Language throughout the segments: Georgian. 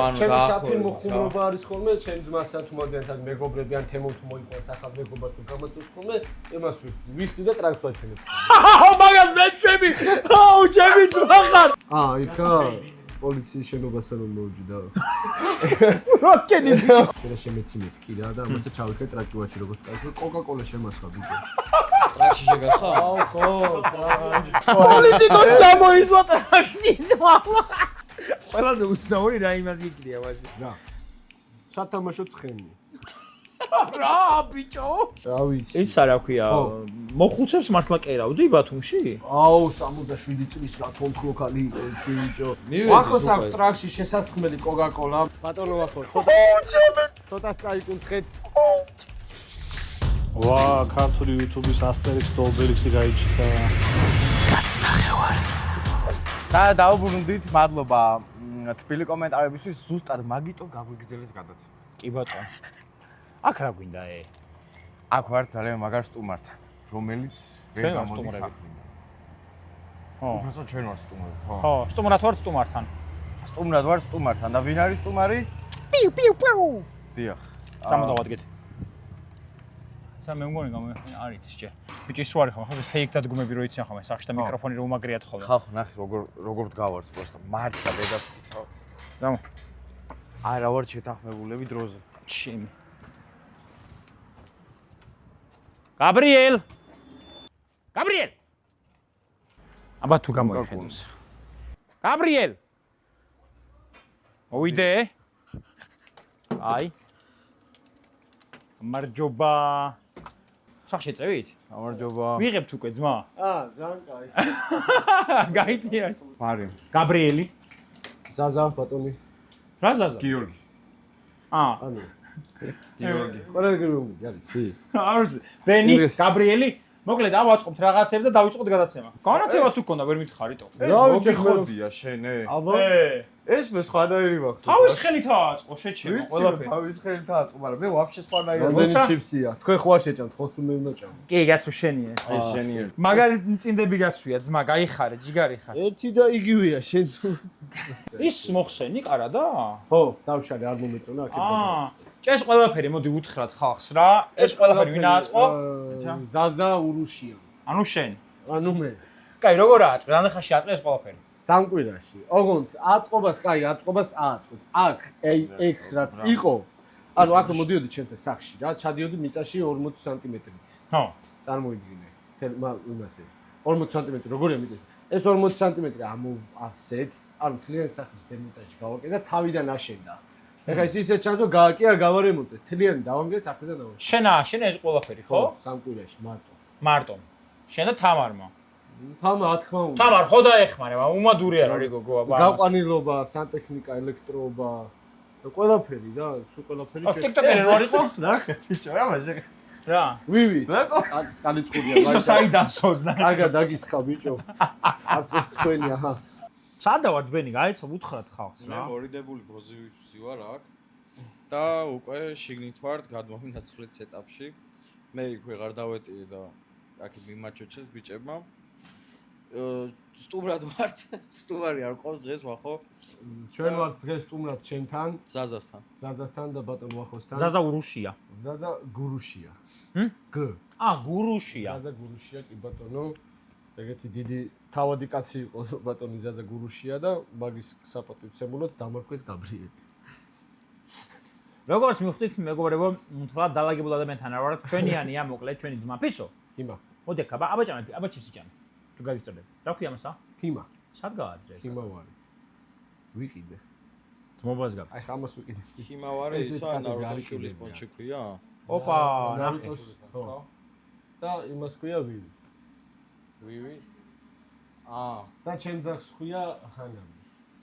ანუ ჩემი საფილმო ხუმრობა არის ხოლმე, ჩემ ძმასაც მოდიან მეგობრები ან თემო თუ მოიყვანს ახალ მეგობრს თუ გამოცოს ხოლმე, იმას ვიხდი და ტრაქს ვაჩვენებ. მაგას მეჩვევი. აუ, ჩემი ძმა ხარ. იქა პოლიციის შენობასთან რომ მოვიჯდა. როკენი ბიჭო. და შემეცი მეთქი რა და ამასაც ჩავიქე ტრაკი ვაჩი როგორც კაი კოკა-კოლა შემასხა ბიჭო. ტრაქში შეგასხა? აუ ხო. პოლიტიკოსი გამოიწვა ტრაქში ძმა. ყველაზე უცნაური რა იმას იქნია მაშინ. რა. სათამაშო ცხენი. რა ბიჭო? რა ვიცი. იცი რა ქვია? მოხუცებს მართლა კერავდი ბათუმში? აუ 67 წლის რა თონთლოკალი იყო იცი ბიჭო. ვახოს აქვს ტრაქში შესასხმელი კოკა-კოლა. ბატონო ვახო, ცოტა წაიკუნცხეთ. ვა, ქართული YouTube-ის Asterix და Obelix-ი გაიჩიტა. და დაუბრუნდით, მადლობა თბილი კომენტარებისთვის, ზუსტად მაგიტო გაგვიგრძელეს გადაცემა. კი ბატონო. აქ რა გვინდა ე? აქ ვარ ძალიან მაგარ სტუმართან, რომელიც ვერ გამოდის საქმიდან. ხო. უბრალოდ ჩვენ ვარ სტუმარი, ხო? ხო, სტუმრად ვარ სტუმართან. სტუმრად ვარ სტუმართან და ვინ არის სტუმარი? პიუ პიუ პიუ. დიახ. წამოდავადგეთ. სამ მე მგონი არის ჯერ. ბიჭო ის რო არის ხომ, ხო ფეიქ დადგომები რო იციან ხომ, სახში და მიკროფონი რო უმაგრიათ ხოლმე. ხალხ ნახე როგორ დგავართ პროსტო მართლა დედას ვიცავ. დამო. არა ვარ შეთანხმებულები დროზე. ჩიმი. გაბრიელ. გაბრიელ. აბა თუ გამოიხედოს. გაბრიელ. მოვიდე. აი. მარჯობა. სახში წევით? გამარჯობა. ვიღებთ უკვე ძმა? ძალიან კაი. გაიწია. მარი. გაბრიელი. ზაზა ბატონი. რა ზაზა? გიორგი. ანუ გიორგი. ყველა გიორგი, არიცი? არ ვიცი. ბენი, გაბრიელი. მოკლედ ავაწყობთ რაღაცებს და დავიწყოთ გადაცემა. განათება თუ გქონდა ვერ მითხარიტო. რა ვიცი ხოდია შენე? აბა ეს მე სხვანაირი მაქვს. თავის ხელით ააწყო შეჩემო ყველაფერი. თავის ხელით აწყო, მაგრამ მე ვაფშე სხვანაირი. რამდენი ჩიფსია? თქვენ ხო არ შეჭამთ, ხო სულ მე უნდა ჭამ. კი, გაცო შენია. ეს შენია. მაგარი წინდები გაცვია, ძმა, გაიხარე, ჯიგარი ხარ. ერთი და იგივეა, შენც. ის მოხსენი კარა და? ხო, დავშალე, არ მომეწონა აქ. ჭეს ყველაფერი, მოდი უთხრათ ხალხს რა. ეს ყველაფერი ვინ ააწყო? ზაზა ურუშია. ანუ შენ. ანუ მე. კაი, როგორ ააწყე? რამდენ ხანში ააწყე ეს ყველაფერი? სამკვირაში. ოღონდ აწყობას, კაი, აწყობას ააწყოთ. აქ ეგ რაც იყო, ანუ აქ რომ მოდიოდი ჩემთან სახში რა, ჩადიოდი მიწაში 40 სანტიმეტრით. ხო. წარმოიდგინე. იმასე. 40 სანტიმეტრი, როგორია მიწაში? ეს 40 სანტიმეტრი ამოვავსეთ, ანუ თლიან სახის დემონტაჟი გავაკეთე და თავიდან აშენდა. ეხლა ის ისე ჩანს რომ გააკი არ გავარემონტე. თლიანი დავამგეთ ახედა და შენ აშენე ეს ყველაფერი, ხო? სამკვირაში მარტო. მარტო. შენ და თამარმა. თამა რა თქმა უნდა. თამარ ხო დაეხმარე, უმადურია რა გოგო აბა. გაყვანილობა, სანტექნიკა, ელექტროობა და ყველაფერი რა, სულ ყველაფერი აქ TikTok-ერი რო არის? ნახე, ბიჭო, რა მაშინ. რა? ვივი. რაკო? წყალი წყურია, ისო საიდასოს და. კარგად დაგისხა ბიჭო. არც ეს თქვენი აჰა. სადა ვარ ბენი, გაიცო, უთხრათ ხალხს მე რა. მორიდებული პოზიციაში ვარ აქ და უკვე შიგნით ვარ გადმოვინაცვლეთ ეტაპში. მე იქ ვეღარ დავეტიე და აქეთ მიმაჩოჩეს ბიჭებმა. სტუმრად ვართ, სტუმარი არ ყავს დღეს ვახო. ჩვენ ვართ დღეს სტუმრად ჩემთან, ზაზასთან. ზაზასთან და ბატონ ვახოსთან. ზაზა ურუშია. ზაზა გურუშია. გ. გურუშია. ზაზა გურუშია კი ბატონო. ეგეთი დიდი თავადი კაცი იყო ბატონი ზაზა გურუშია და მაგის საპატივცემულოდ დამარქვეს გაბრიელი. როგორც მივხვდით მეგობრებო, თქვა დაალაგებულ ადამიანთან არ ვარ, ჩვენიანია მოკლედ ჩვენი ძმა ფისო. ქიმა. მოდი აქ აბა ჭამე, აბა ჩიფსი ჭამე. თუ გაგიწოდებ. რა ქვია მასა? ქიმა. სად გააძრე? ქიმა ვარი. ვიყიდე. ძმობას გაქვს. აი ამას ვიყიდე. ჰიმავარე ისა ნაროდაშვილის პონჩი ქვია? ოპა, ნახე. ხო. და იმას ქვია ვივი. ვივი. და ჩემ ძაღლს ქვია ჰანამი.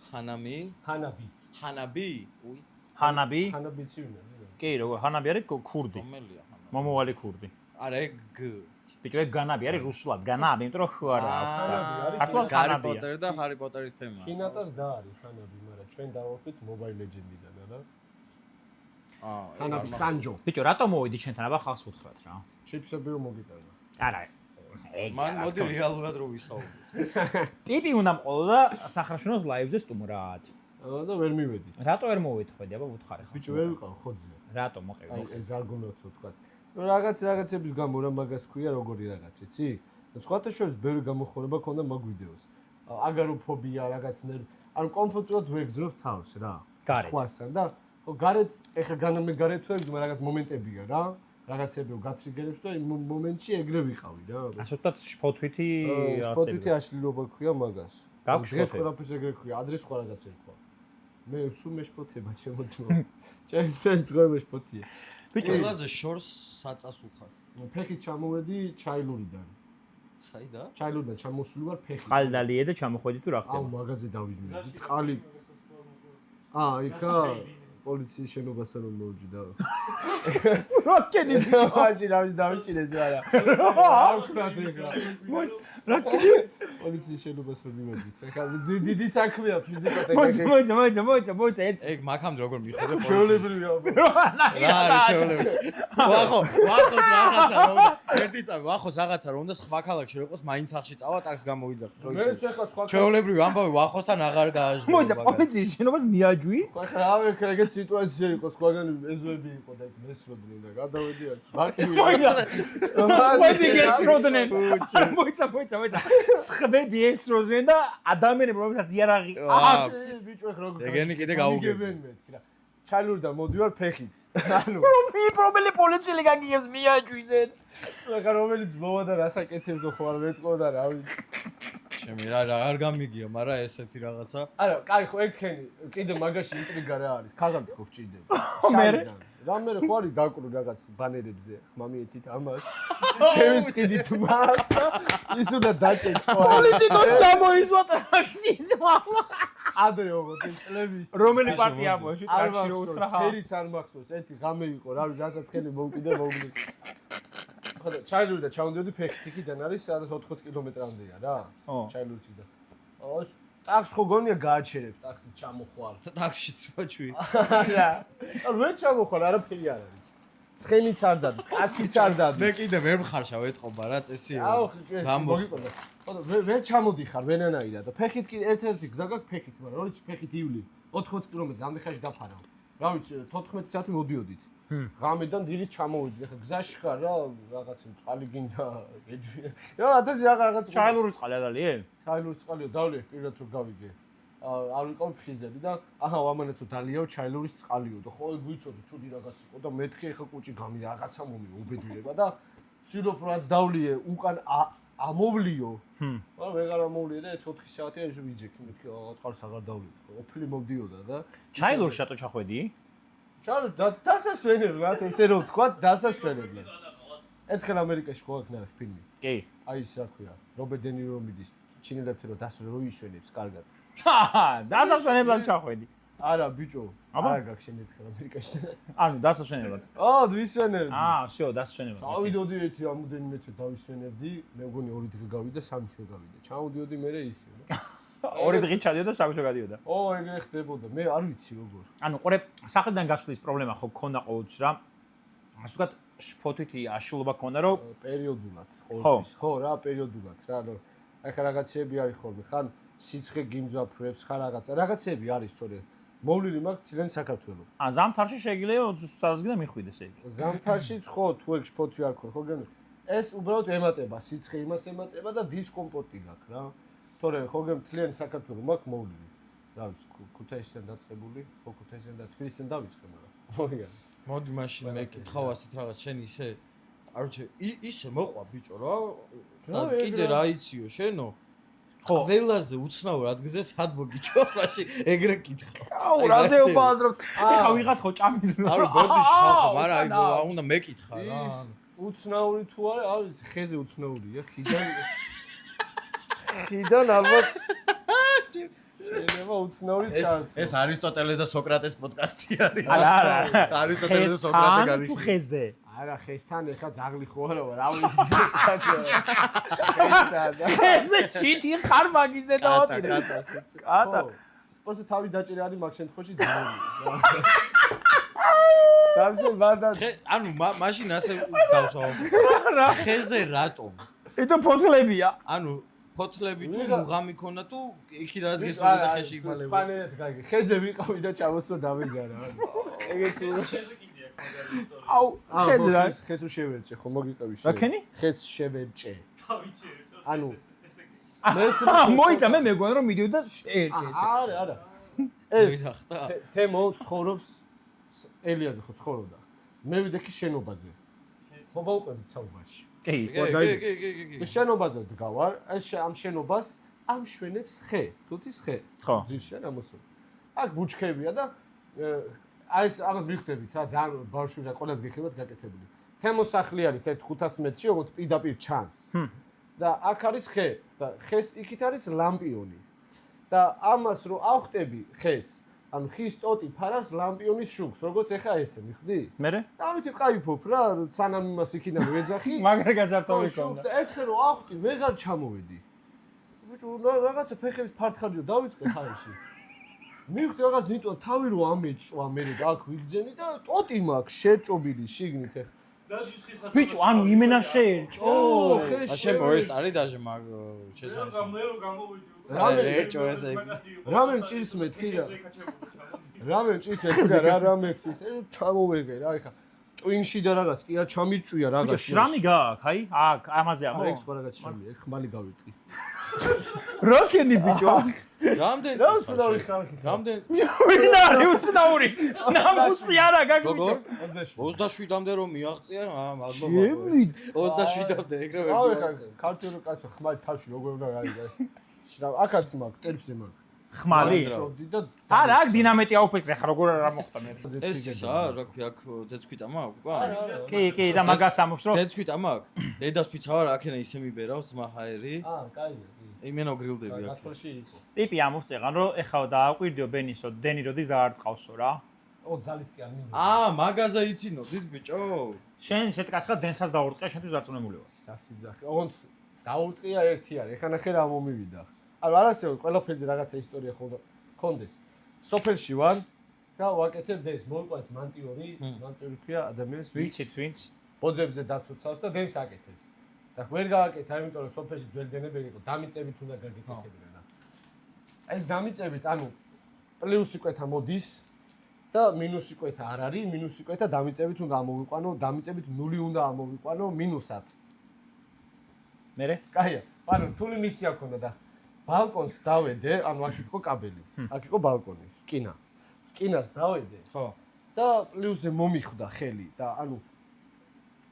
ჰანამი? ჰანაბი. ჰანაბი? უი. ჰანაბი? ჰანაბი ცივნა. კი, როგორ ჰანაბი არის ქურდი. რომელია ჰანაბი? მომავალი ქურდი. არა, ეგ გ. ბიჭო, ეგ განაბი არის რუსულად. განაბი, იმიტომ რომ ხო არა. ქართულად ჰარი პოტერი და ჰარი პოტერის თემაა. ჰინატას და არის ჰანაბი, მაგრამ ჩვენ დავახვით Mobile Legends-დან რა. ჰანაბი სანჯო. ბიჭო, რატომ მოვიდი ჩვენთან? აბა ხალხს უთხრათ რა. ჩიპსები რომ მოგიტანა. არა. მან მოდი რეალურად რო ვისაუბროთ. ტიპი უნდა მყოლო და სახრაშუნოს ლაივზე სტუმრად. და ვერ მივედით. რატო ვერ მოვეთხოვდი, აბა ვუთხარი ხო? ბიჭო ვერ ვიყავ ხოძზე. რატო მოყევი? აი ზარგუნოთ თქვა. ნუ რაღაცების გამო რა მაგას ქვია როგორი რაღაც, იცი? სხვათა შორის ბევრი გამოხმარება ქონდა მაგ ვიდეოს. აგაროფობია რაღაცნაირ, ანუ კომფორტულად ვეგზნობ თავს რა. სხვასთან და ხო გარეთ ეხა განამე გარეთ ვეგზნობ რაღაც მომენტებია რა. რაღაცები გატრიგერებს და იმ მომენტში ეგრე ვიყავი რა. ასე ვთქვათ შფოთვითი შფოთვითი აშლილობა ქვია მაგას. გაქვს დღეს ყველაფერს ეგრე ქვია, ადრეს სხვა რაღაცა თქვა. მე სულ მეშფოთება ჩემოძმო. ჩემს ძღვე შფოთია. ბიჭო, ყველაზე შორს საწას უხარ. ფეხით ჩამოვედი ჩაილურიდან. საიდან? ჩაილურიდან ჩამოსული ვარ ფეხით. წყალი დალიე და ჩამოხვედი თუ რა ხდება? აუ მაგაზე დავიზმე. წყალი. იქა პოლიციის შენობასთან რომ მოვიჯდა. რაკენი ბიჭო, მაჟი რავის დავიჭირეს არა. არ ვქნათ ეგრა. რაკენი პოლიციის შენობას რომ მივედით. ეხლა დიდი საქმეა ფიზიკოთეკა. მოიცა ერთ ეგ მაგამდე როგორ მიხედე პოლიცია? ჩვეულებრივია. რა ჩეულებს. ვახოს რაღაცა რა უნდა. ერთი წამი ვახოს რაღაცა რა უნდა სხვა ქალაქში რო იყოს, მაინც ახში წავა ტაქს გამოვიძახოს. მე შეხა სხვა ჩვეულებრივი ამბავი ვახოსთან აღარ გააჟღერა. მოიცა პოლიციის შენობას მიაჯვი? ხო რა ვიქ ეგეთ სიტუაცია იყო სხვაგან ეზოები იყო და მესროდნენ და გადავედი არც. მოიცა გესროდნენ. მოიცა სხვები ესროდნენ და ადამიანები რომელსაც იარაღი აქვთ. ბიჭო ხ როგორ ეგენი კიდე გაუგებენ მეთქი რა. ჩალურდა მოდივარ ფეხით. ანუ პრობლემი პოლიციელი გაგიგებს მიაჯვიზეთ. ახლა რომელიც მოვა და რასაკეთებსო ხო არ მეტყო და რა ვიცი. ჩემი რა არ გამიგია, მაგრამ ესეთი რაღაცა. არა, კაი ხო ეგ ხენი, კიდე მაგაში ინტრიგა რა არის? ქაღალდი ხო გჭირდება. მერე რამე ხო არის გაკრო რაღაც ბანერებზე, ხმამიეცით ამას. შევისყიდით მას და ის უნდა დაჭეჭო. პოლიტიკოსი ამოიზვა ტრაქში ძმამა. ადრე ოღონდ ეს წლების რომელი პარტია ამოიშვი ტრაქში რო უთხრა ხა? ფერიც არ მახსოვს, ერთი ღამე იყო, რავი, რასაც ხელი მოვკიდე მოვგდი. ხო და ჩაილური და ჩავდიოდი ფეხით იქიდან არის სადაც 80 კილომეტრამდეა რა. ჩაილურიდან. ტაქსი ხო გონია გააჩერებ, ტაქსით ჩამოხვარ. ტაქსშიც ვაჩვი. არა. ვერ ჩამოხვარ, არაფერი არ არის. ცხენიც არ დადის, კაციც არ დადის. მე კიდე ვერ მხარშა ვეთყობა რა წესია. აუ, გამო. ხო და ვერ ჩამოდიხარ ვენანაირად და ფეხით კი ერთ-ერთი გზა გაქვს ფეხით, მაგრამ როდის ფეხით ივლი 80 კილომეტრზე ამდე დაფარავ. რა ვიცი 14 საათი მოდიოდით. ღამედან დილით ჩამოვიდი. ახლა გზაში ხარ რა, რაღაც წყალი გინდა, ეჯვი. რა, ათასი რაღაც ჩაილური წყალი ადალიე? ჩაილური წყალიო, დავლე პირდად რომ გავიგე. არ ვიყავ ფიზები და აჰა, ამანაცო დალიაო ჩაილურის წყალიო და ხო გვიწოდი ცუდი რაღაც იყო და მეთქი ახლა კუჭი გამი რაღაცა მომი უბედურება და ვცდილობ რაც დავლიე უკან ამოვლიო. მაგრამ ვეღარ ამოვლია და 4 საათია ეს ვიჯექი მეთქი წყალს აღარ დავლიე. ოფლი მომდიოდა და ჩაილურში რატო ჩახვედი? ჩალო დასასვენებლად რა ესე რომ ვთქვა დასასვენებლად. ერთხელ ამერიკაში ხო აქ ნახე ფილმი. კი. აი ის რა ქვია, რობერტ დე ნირო მიდის ჩინელებთან რომ დასვენ რო ისვენებს კარგად. დასასვენებლად ჩახვედი. არა ბიჭო, არ გაქვს შენ ერთხელ ამერიკაში. ანუ დასასვენებლად. ვისვენებდი. всё, დასასვენებლად. დავიდოდი ერთი ამოდენიმე თვე დავისვენებდი, მე მგონი 2 დღე გავიდა, 3 თვე გავიდა. ჩამოდიოდი მე ისე რა. 2 დღე ჩადიოდა, 3 თვე გადიოდა. ეგრე ხდებოდა. მე არ ვიცი როგორ. ანუ ყურე, სახედან გასვლის პრობლემა ხო გქონდა ყოველთვის რა. ასე ვთქვათ, შფოთვითი აშლილობა გქონდა, რომ პერიოდულად ყოველთვის. ხო რა, პერიოდულად რა, რომ ახლა რაღაცები არის ხოლმე, ხან სიცხე გიმძაფრებს, ხან რაღაცები არის, თორე მოვლილი მაქვს თილენ საქართველოს. ზამთარში შეიძლება სადაც გინდა მიხვიდეს ეგ. ზამთარშიც ხო, თუ ეგ შფოთვი არ ქონდა, ხო გენ ეს უბრალოდ ემატება, სიცხე იმას ემატება და დისკომფორტი გაქვს რა. თორე ხო გენ თლიანი საქართველოს მაქვს მოვლილი. რა ვიცი, ქუთაისიდან დაწყებული, ხო ქუთაისიდან და თბილისიდან დავიწყე, მაგრამ მოიგე. მოდი მაშინ მე კითხავ ასეთ რაღაც შენ ისე არ ვიცი ისე მოყვა ბიჭო რა და კიდე რა იციო შენო ხო ყველაზე უცნაურ ადგილზე სად მოგიჩვენს მაშინ ეგრე კითხავ აუ რაზე უბაზრობ ეხა ვიღაც ხო ჭამის არა ბოდიში ხალხო მაგრამ აი უნდა მეკითხა რა უცნაური თუ არა არ ვიცი ხეზე უცნაურია ხიდან ალბათ შეიძლება უცნაური ჩანს ეს არისტოტელეს და სოკრატეს პოდკასტი არის არა არისტოტელეს და სოკრატე გარი თუ ხეზე არა ხესთან ეხა ძაღლი ხო არა რა ვიცი ხეზე ჩიტი ხარ მაგიზე დაოტირე კატა პოსტ თავი დაჭერე არის მაგ შემთხვევაში ძაღლი დავშენ ვარდა ანუ მაშინ ასე დავსვავ ხეზე რატომ ეთო ფოთლებია ანუ ფოთლები თუ მუღამი ქონა თუ იქი რას გესული და ხეში იმალება. სპანელად გაიგე. ხეზე ვიყავი და ჩამოსვლა დავეგარა. ეგეც აუ, ხეზე რა? ხეს შევერჭე, ხო მოგიყევი შე. რა ქენი? ხეს შევერჭე. ანუ მოიცა მე მეგონა რომ მიდიოდა შეერჭე ესე. არა. ეს თემო ცხოვრობს ელიაზე ხო ცხოვრობდა. მე ვიდექი შენობაზე. ხო ბაუყებით საუბარში. კი, კი. შენობაზე დგავარ, ეს ამ შენობას ამშვენებს ხე, თუთის ხე. ხო. ძირშენ ამოსულ. აქ ბუჩქებია და აი ეს აღარ მიხვდებით რა, ძალიან ბავშვია, ყველას გექებათ გაკეთებული. თემოს სახლი არის ერთ 500 მეტრში, ოღონდ პირდაპირ ჩანს. და აქ არის ხე და ხეს იქით არის ლამპიონი. და ამას რო ავხტები ხეს, ანუ ხის ტოტი ფარავს ლამპიონის შუქს, როგორც ეხა ესე, მიხვდი? მერე? ამით ვკაიფობ რა, სანამ იმას იქიდან ვეძახი. მაგარი გაზარდოვი ქონდა. და ერთხელ რო ავხტი, ვეღარ ჩამოვედი. ბიჭო, რაღაცა ფეხების ფართხარჯო დავიწყე ხარეში. მივხვდი რაღაც ნიტო თავი რო ამეწვა, მე აქ ვიგძენი და ტოტი მაქვს შეჭობილი შიგნით ეხა. ბიჭო, ანუ იმენა შეერჭო. აშენ მოეს არის დაჟე მაგ შესაძლოა. მე რო გამოვიდი ერჭო ესე. რამე მჭირს მეთქი რა. რამე მჭირს მეთქი და რამე მჭირს. ჩამოვეგე რა ეხა. ტვინში და რაღაც კი არ ჩამიწვია რაღაც. ბიჭო, შრამი გააქვს, აი? აქ, ამაზე ამო. ეგ სხვა რაღაც შრამია, ხმალი გავიტყი. რა ქენი ბიჭო? რამდენი რა წელს უცნაური ხალხი. რამდენი ვინ არის უცნაური? ნამუსი არა გაგბიჭო. 27-მდე რომ მიაღწია, მადლობა. 27-მდე ეგრევე. აუ ეხა ქართული კაცო ხმალი თავში როგორ უნდა გაიგე. შრავ აქაც მაქვს, ტერფზე მაქვს. ხმალი? და არა, აქ დინამიტი აუფეთრე ხა როგორ რა მოხდა მე. ეს ისა, რა ქვია, აქ დეცქვიტა მაქვს, უკვე? კი, და მაგას ამობს რომ დეცქვიტა მაქვს. დედას ფიცა ვარ, აქენა ისე მიბერავს, ძმაჰაერი. კაია. იმენო გრილდები აქ. გასწრში იყო. ტიპი ამოვწეღან რომ ეხა დააკვირდიო ბენისო, დენი როდის დაარტყავსო რა. ძალით კი არ მინდა. მაგაზე იცინო, დიდ ბიჭო. შენ ისეთ კაცხა დენსაც დაურტყია, შენთვის დარწმუნებული ვარ. დასიძახი. ოღონდ დაურტყია ერთი არის. ეხა ნახე რა მომივიდა. ანუ არასეულ ყველაფერზე რაღაცა ისტორია ხონდეს. სოფელში ვარ და ვაკეთებ დენს. მოვიყვანეთ მანტიორი ქვია ადამიანს ვიცით ვინც? ბოძებზე დაცოცავს და დენს აკეთებს. და ვერ გააკეთა, იმიტომ რომ სოფელში ძველი დენები იყო, დამიწებით უნდა გაგეკეთებინა და ეს დამიწებით, ანუ პლუსი კვეთა მოდის და მინუსი კვეთა არ არის, მინუსი კვეთა დამიწებით უნდა ამოვიყვანო, დამიწებით 0 უნდა ამოვიყვანო მინუსად. მერე? კაია, ანუ რთული მისია ქონდა და ბალკონს დავედე, ანუ აქ იყო კაბელი, აქ იყო ბალკონი, რკინა. რკინას დავედე. ხო. და პლუსზე მომიხვდა ხელი და ანუ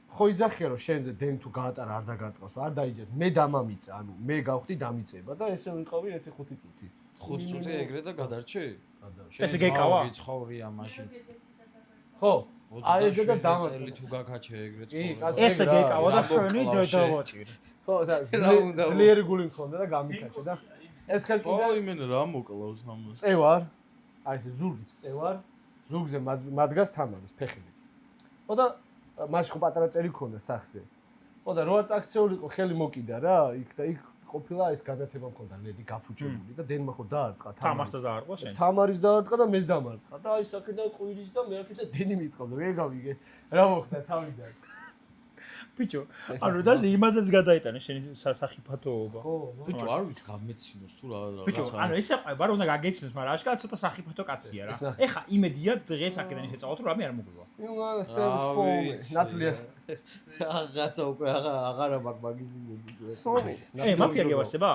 ხო იძახია რომ შენზე დენ თუ გაატარა არ დაგარტყავს, არ დაიჯერ. მე დამამიწა, ანუ მე გავხდი დამიწება და ესე ვიყავი 1-5 წუთი. 5 წუთი ეგრე და გადარჩე? ესე გეკავა? ვიცხოვრია მაშინ. ხო. აი ეგ და დამატე. წელი თუ გაკაჩე ეგრე კი, ცხოვრება. ესე გეკავა და შენი დავაჭირე. ხო, და რა უნდა? ძლიერი გული მქონდა და გამიკაჩე და ერთხელ კიდე ო, იმენ რა მოკლავს ამას? წევარ. აი ესე ზურგით წევარ. ზურგზე მადგას თამარის ფეხებით. ხო და მაშინ ხო პატარა წელი ქონდა სახზე. ხო და რო არ წაქცეულიყო ხელი მოკიდა რა, იქ და იქ ყოფილა ეს გადათება მქონდა ლედი გაფუჭებული და დენმა ხო დაარტყა თამარსაც დაარტყა შენ. თამარის დაარტყა და მეც დამარტყა და აი საკედა ყვირის და მე აქედა დენი მიტყავდა, ვერ გავიგე რა მოხდა თავიდან. ბიჭო, ანუ და იმაზეც გადაიტანე შენი სახიფათოობა. ხო, ბიჭო, არ ვიცი გამეცინოს თუ რა ბიჭო, ანუ ესე ყובה რომ უნდა გაგეცინოს, მაგრამ აშკარად ცოტა სახიფათო კაცია რა. ეხა იმედია დღეს აქედან შეწავოთ რომ რამე არ მოგვა. ნატლია. რაღაცა უკვე აღარა მაქვს მაგის იმედი. მაფია გევასება?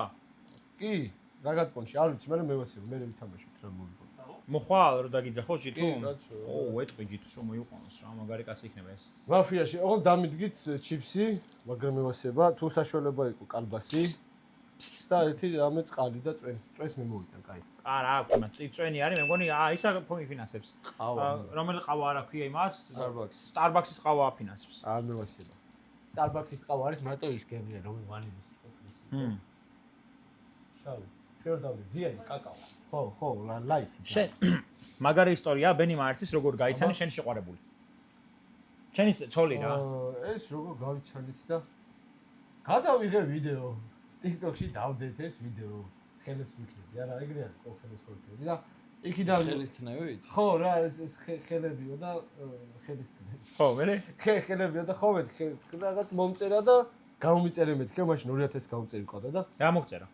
კი, რაგატკონში, არ ვიცი, მე მევასება, მე ვითამაშოთ რა მოვიგო. მოხვალ რომ დაგიძახო ჟიტუ? კი, კაცო. ო, ეტყვი ჟიტუს რომ მოიყვანოს რა, მაგარი კაცი იქნება ეს. მაფიაში, ოღონდ დამიდგით ჩიფსი, მაგრამ მევასება, თუ საშუალება იყო კალბასი და ერთი რამე წყალი და წვენს მე მოვიტან, კაი. არა, აქვს მაგ წვენი არის, მე მგონი ისა ფინანსებს. ყავა. რომელი ყავა არა ქვია იმას? Starbucks. Starbucks-ის ყავა აფინანსებს. არ მევასება. Starbucks-ის ყავა არის მარტო ის გემია, რომელი ვანილის ყოფნის. შავი. ფერდავი, ძიანი კაკაო. ხო, ლაითი. შენ მაგარი ისტორია ბენი მარცის როგორ გაიცანი შენ შეყვარებული. შენი ცოლი რა. ეს როგორ გავიცანით და გადავიღე ვიდეო. TikTok-ში დავდეთ ეს ვიდეო. ხელის ვიქნები, არა, ეგრე არის ხელის ვიქნები და იქიდან ხელის ქნევით? ხო რა, ეს ხელებიო და ხელის ქნები. ხო, მერე? ხელებიო და ხო მე რაღაც მომწერა და გამომიწერე მეთქი, მაშინ 2000 გამომწერი ყავდა და რა მოგწერა?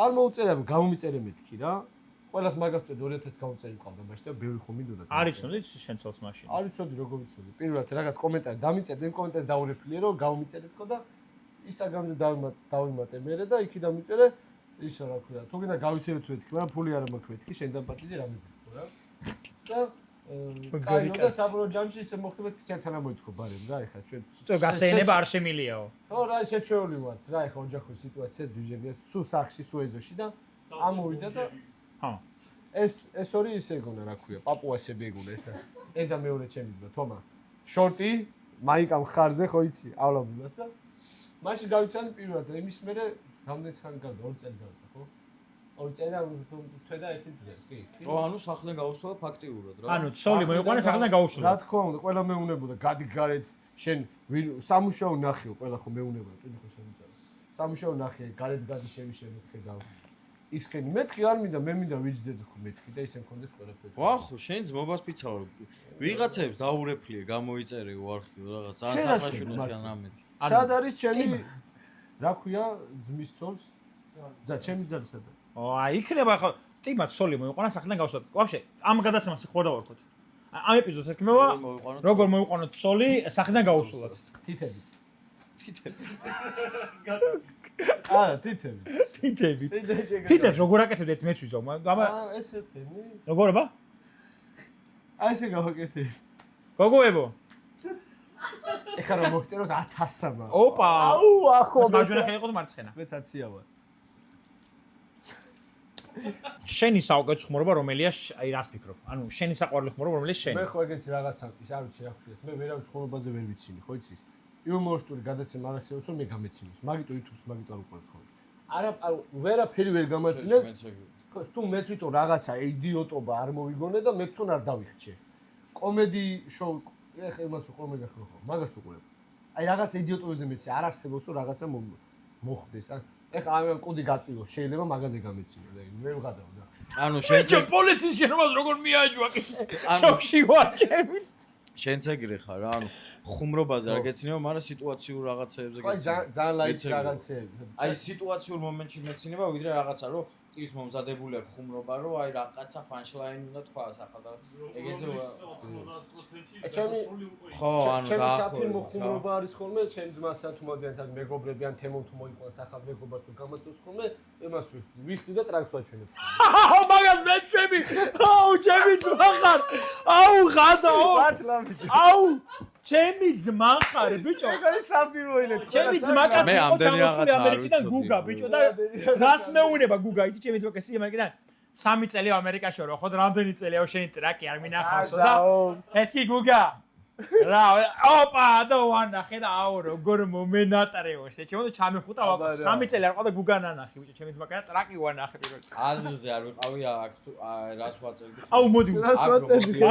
არ მოუწერა, გამომიწერე მეთქი რა. ყველას მაგას წვედ 2000 გამომწერი ყავდა მაშინ და ბევრი ხომ მინდოდა. არ იცოდი შენ ცოლს მაშინ? არ ვიცოდი როგორ ვიცოდი. პირველად რაღაც კომენტარი დამიწერე, იმ კომენტარს დაურეფლიე რომ გამომიწერეთ ხო და Instagram-ზე დავიმატე მე და იქი დამიწერე ისო რა ქვია. თუ გინდა გავიცერეთ მეთქი, მაგრამ ფული არ მაქვს მეთქი, შენ დაპატიჟე რამეზე ხო რა. და კაი და საბრო ჯამში ისე მოხდება მეთქი ჩვენთან ამოითქო ბარემ რა ეხლა ჩვენ თუ გასეენება არ შემილიაო. ხო რა შეჩეული ვართ რა ეხლა ოჯახური სიტუაცია დიჟებია სუ სახში სუ ეზოში და ამოვიდა და ჰა ეს ორი ისე გონა რა ქვია პაპუასები ეგუნა ეს და მეორე ჩემი ძმა თომა შორტი მაიკა მხარზე ხო იცი ავლაბულად და მაშინ გავიცანი პირველად და იმის მერე რამდენი ხანი გავდა 2 წელი გავდა ხო 2 წელი და თვე და 1 დღე კი ო ანუ სახლიდან გაუსვლა ფაქტიურად რა ანუ ცოლი მოიყვანა სახლიდან გაუშვა. რა თქმა უნდა ყველა მეუნებოდა გადი გარეთ შენ სამუშაო ნახიო ყველა ხო მეუნებოდა ტვინი ხო შემიწევა სამუშაო ნახე გარეთ გადი შევიშენე ხედავ ისქენი მეთქი არ მინდა მე მინდა ვიჯდეთ ხო მეთქი და ისე მქონდეს ყველაფერი ვახო შენ ძმობას ფიცავ ვიღაცებს დაურეფლიე გამოიწერე უარხი რაღაც ძალიან საფაშინო თან ამეთი სად არის ჩემი რა ქვია ძმის ცოლს ძა ჩემი ძალი სად არის აი იქნება ხო ტიმად ცოლი მოიყვანა სახლიდან გაუშვა. ვაფშე ამ გადაცემას ხო და ვარქოთ. ამ ეპიზოდს ეკმევა როგორ მოიყვანოთ ცოლი სახლიდან გაუშვლათ. თითები თითები აა თითები თითები თითებს როგორ აკეთებდეთ მეც ვიზო აა ესე ფენი როგორობა აი ესე გავაკეთე გოგოებო ეხლა რომ მოგწეროს 1000-მა ოპა აუ ახო მარჯვენა ხელი იყო თუ მარცხენა მეც 1000-ია ვარ შენი საუკეთესო ხმრობა რომელია აი რას ფიქრობ ანუ შენი საყვარელი ხმრობა რომელიც შენი მე ხო ეგეთი რაღაცა ის არ ვიცი რა ქვია მე ვერავის ხმრობაზე ვერ ვიცინი ხო იცის იუმორისტული გადაცემა არ არსებობს რომ მე გამეცინოს მაგიტო YouTube-ს მაგიტო არ უყურებ ხოლმე არა ვერაფერი ვერ გამაცინებ თუ მე თვითონ რაღაცა იდიოტობა არ მოვიგონე და მე თვითონ არ დავიხჩე კომედი შოუ ეხლა იმას უყურებ ხო მაგას უყურებ აი რაღაცა იდიოტობაზე მეცი არ არსებობს რომ რაღაცა მოხდეს ეხლა ამ კუდი გაწილო შეიძლება მაგაზე გამეცინო მე ვღადავ და ანუ შენ პოლიციის შენობას როგორ მიაჯვაკი შოქში ვარ ჩემი შენც ეგრე ხარ რა ანუ ხუმრობაზე არ გეცინება მაგრამ სიტუაციურ რაღაცეებზე გეცინება ძალიან ლაიქ რაღაცეები აი სიტუაციურ მომენტში მეცინება ვიდრე რაღაცა რომ ტის მომზადებული აქვს ხუმრობა რომ აი რაღაცა პანჩლაინი უნდა თქვას ახლა და ეგეც ჩემი ხო ანუ და საფილმო ხუმრობა არის ხოლმე ჩემ ძმასთან თუ მოდიან თან მეგობრები ან თემო თუ მოიყვანს ახალ მეგობრს თუ გამაწვევს ხოლმე იმას ვიხდი და ტრაქს ვაჩვენებ აუ მაგას მეჩვევი აუ ჩემი ძმა ხარ აუ ხადაო აუ ჩემი ძმა ხარ ბიჭო აი საფილმო ინეთ ჩემი ძმა კაცი მე ამდენი რაღაცა არ ამერიკიდან გუგა ბიჭო და რას მეუნება გუგა იცი ჩემი ძმა კაცი ამერიკიდან 3 წელი ამერიკაში ვარ ხო და რამდენი წელია შენი ტრაკი არ მინახავსო და ეთქი გუგა რა ოპა და ვანახე და აუ როგორ მომენატრეო შე ჩემო და ჩამეხუტა ვაკო 3 წელი არ ყავდა გუგა ნანახი ბიჭო ჩემი ძმა კაცი ტრაკი ვანახე პირველ აზრზე არ ვიყავი აქ რას ვაწერდი აუ მოდი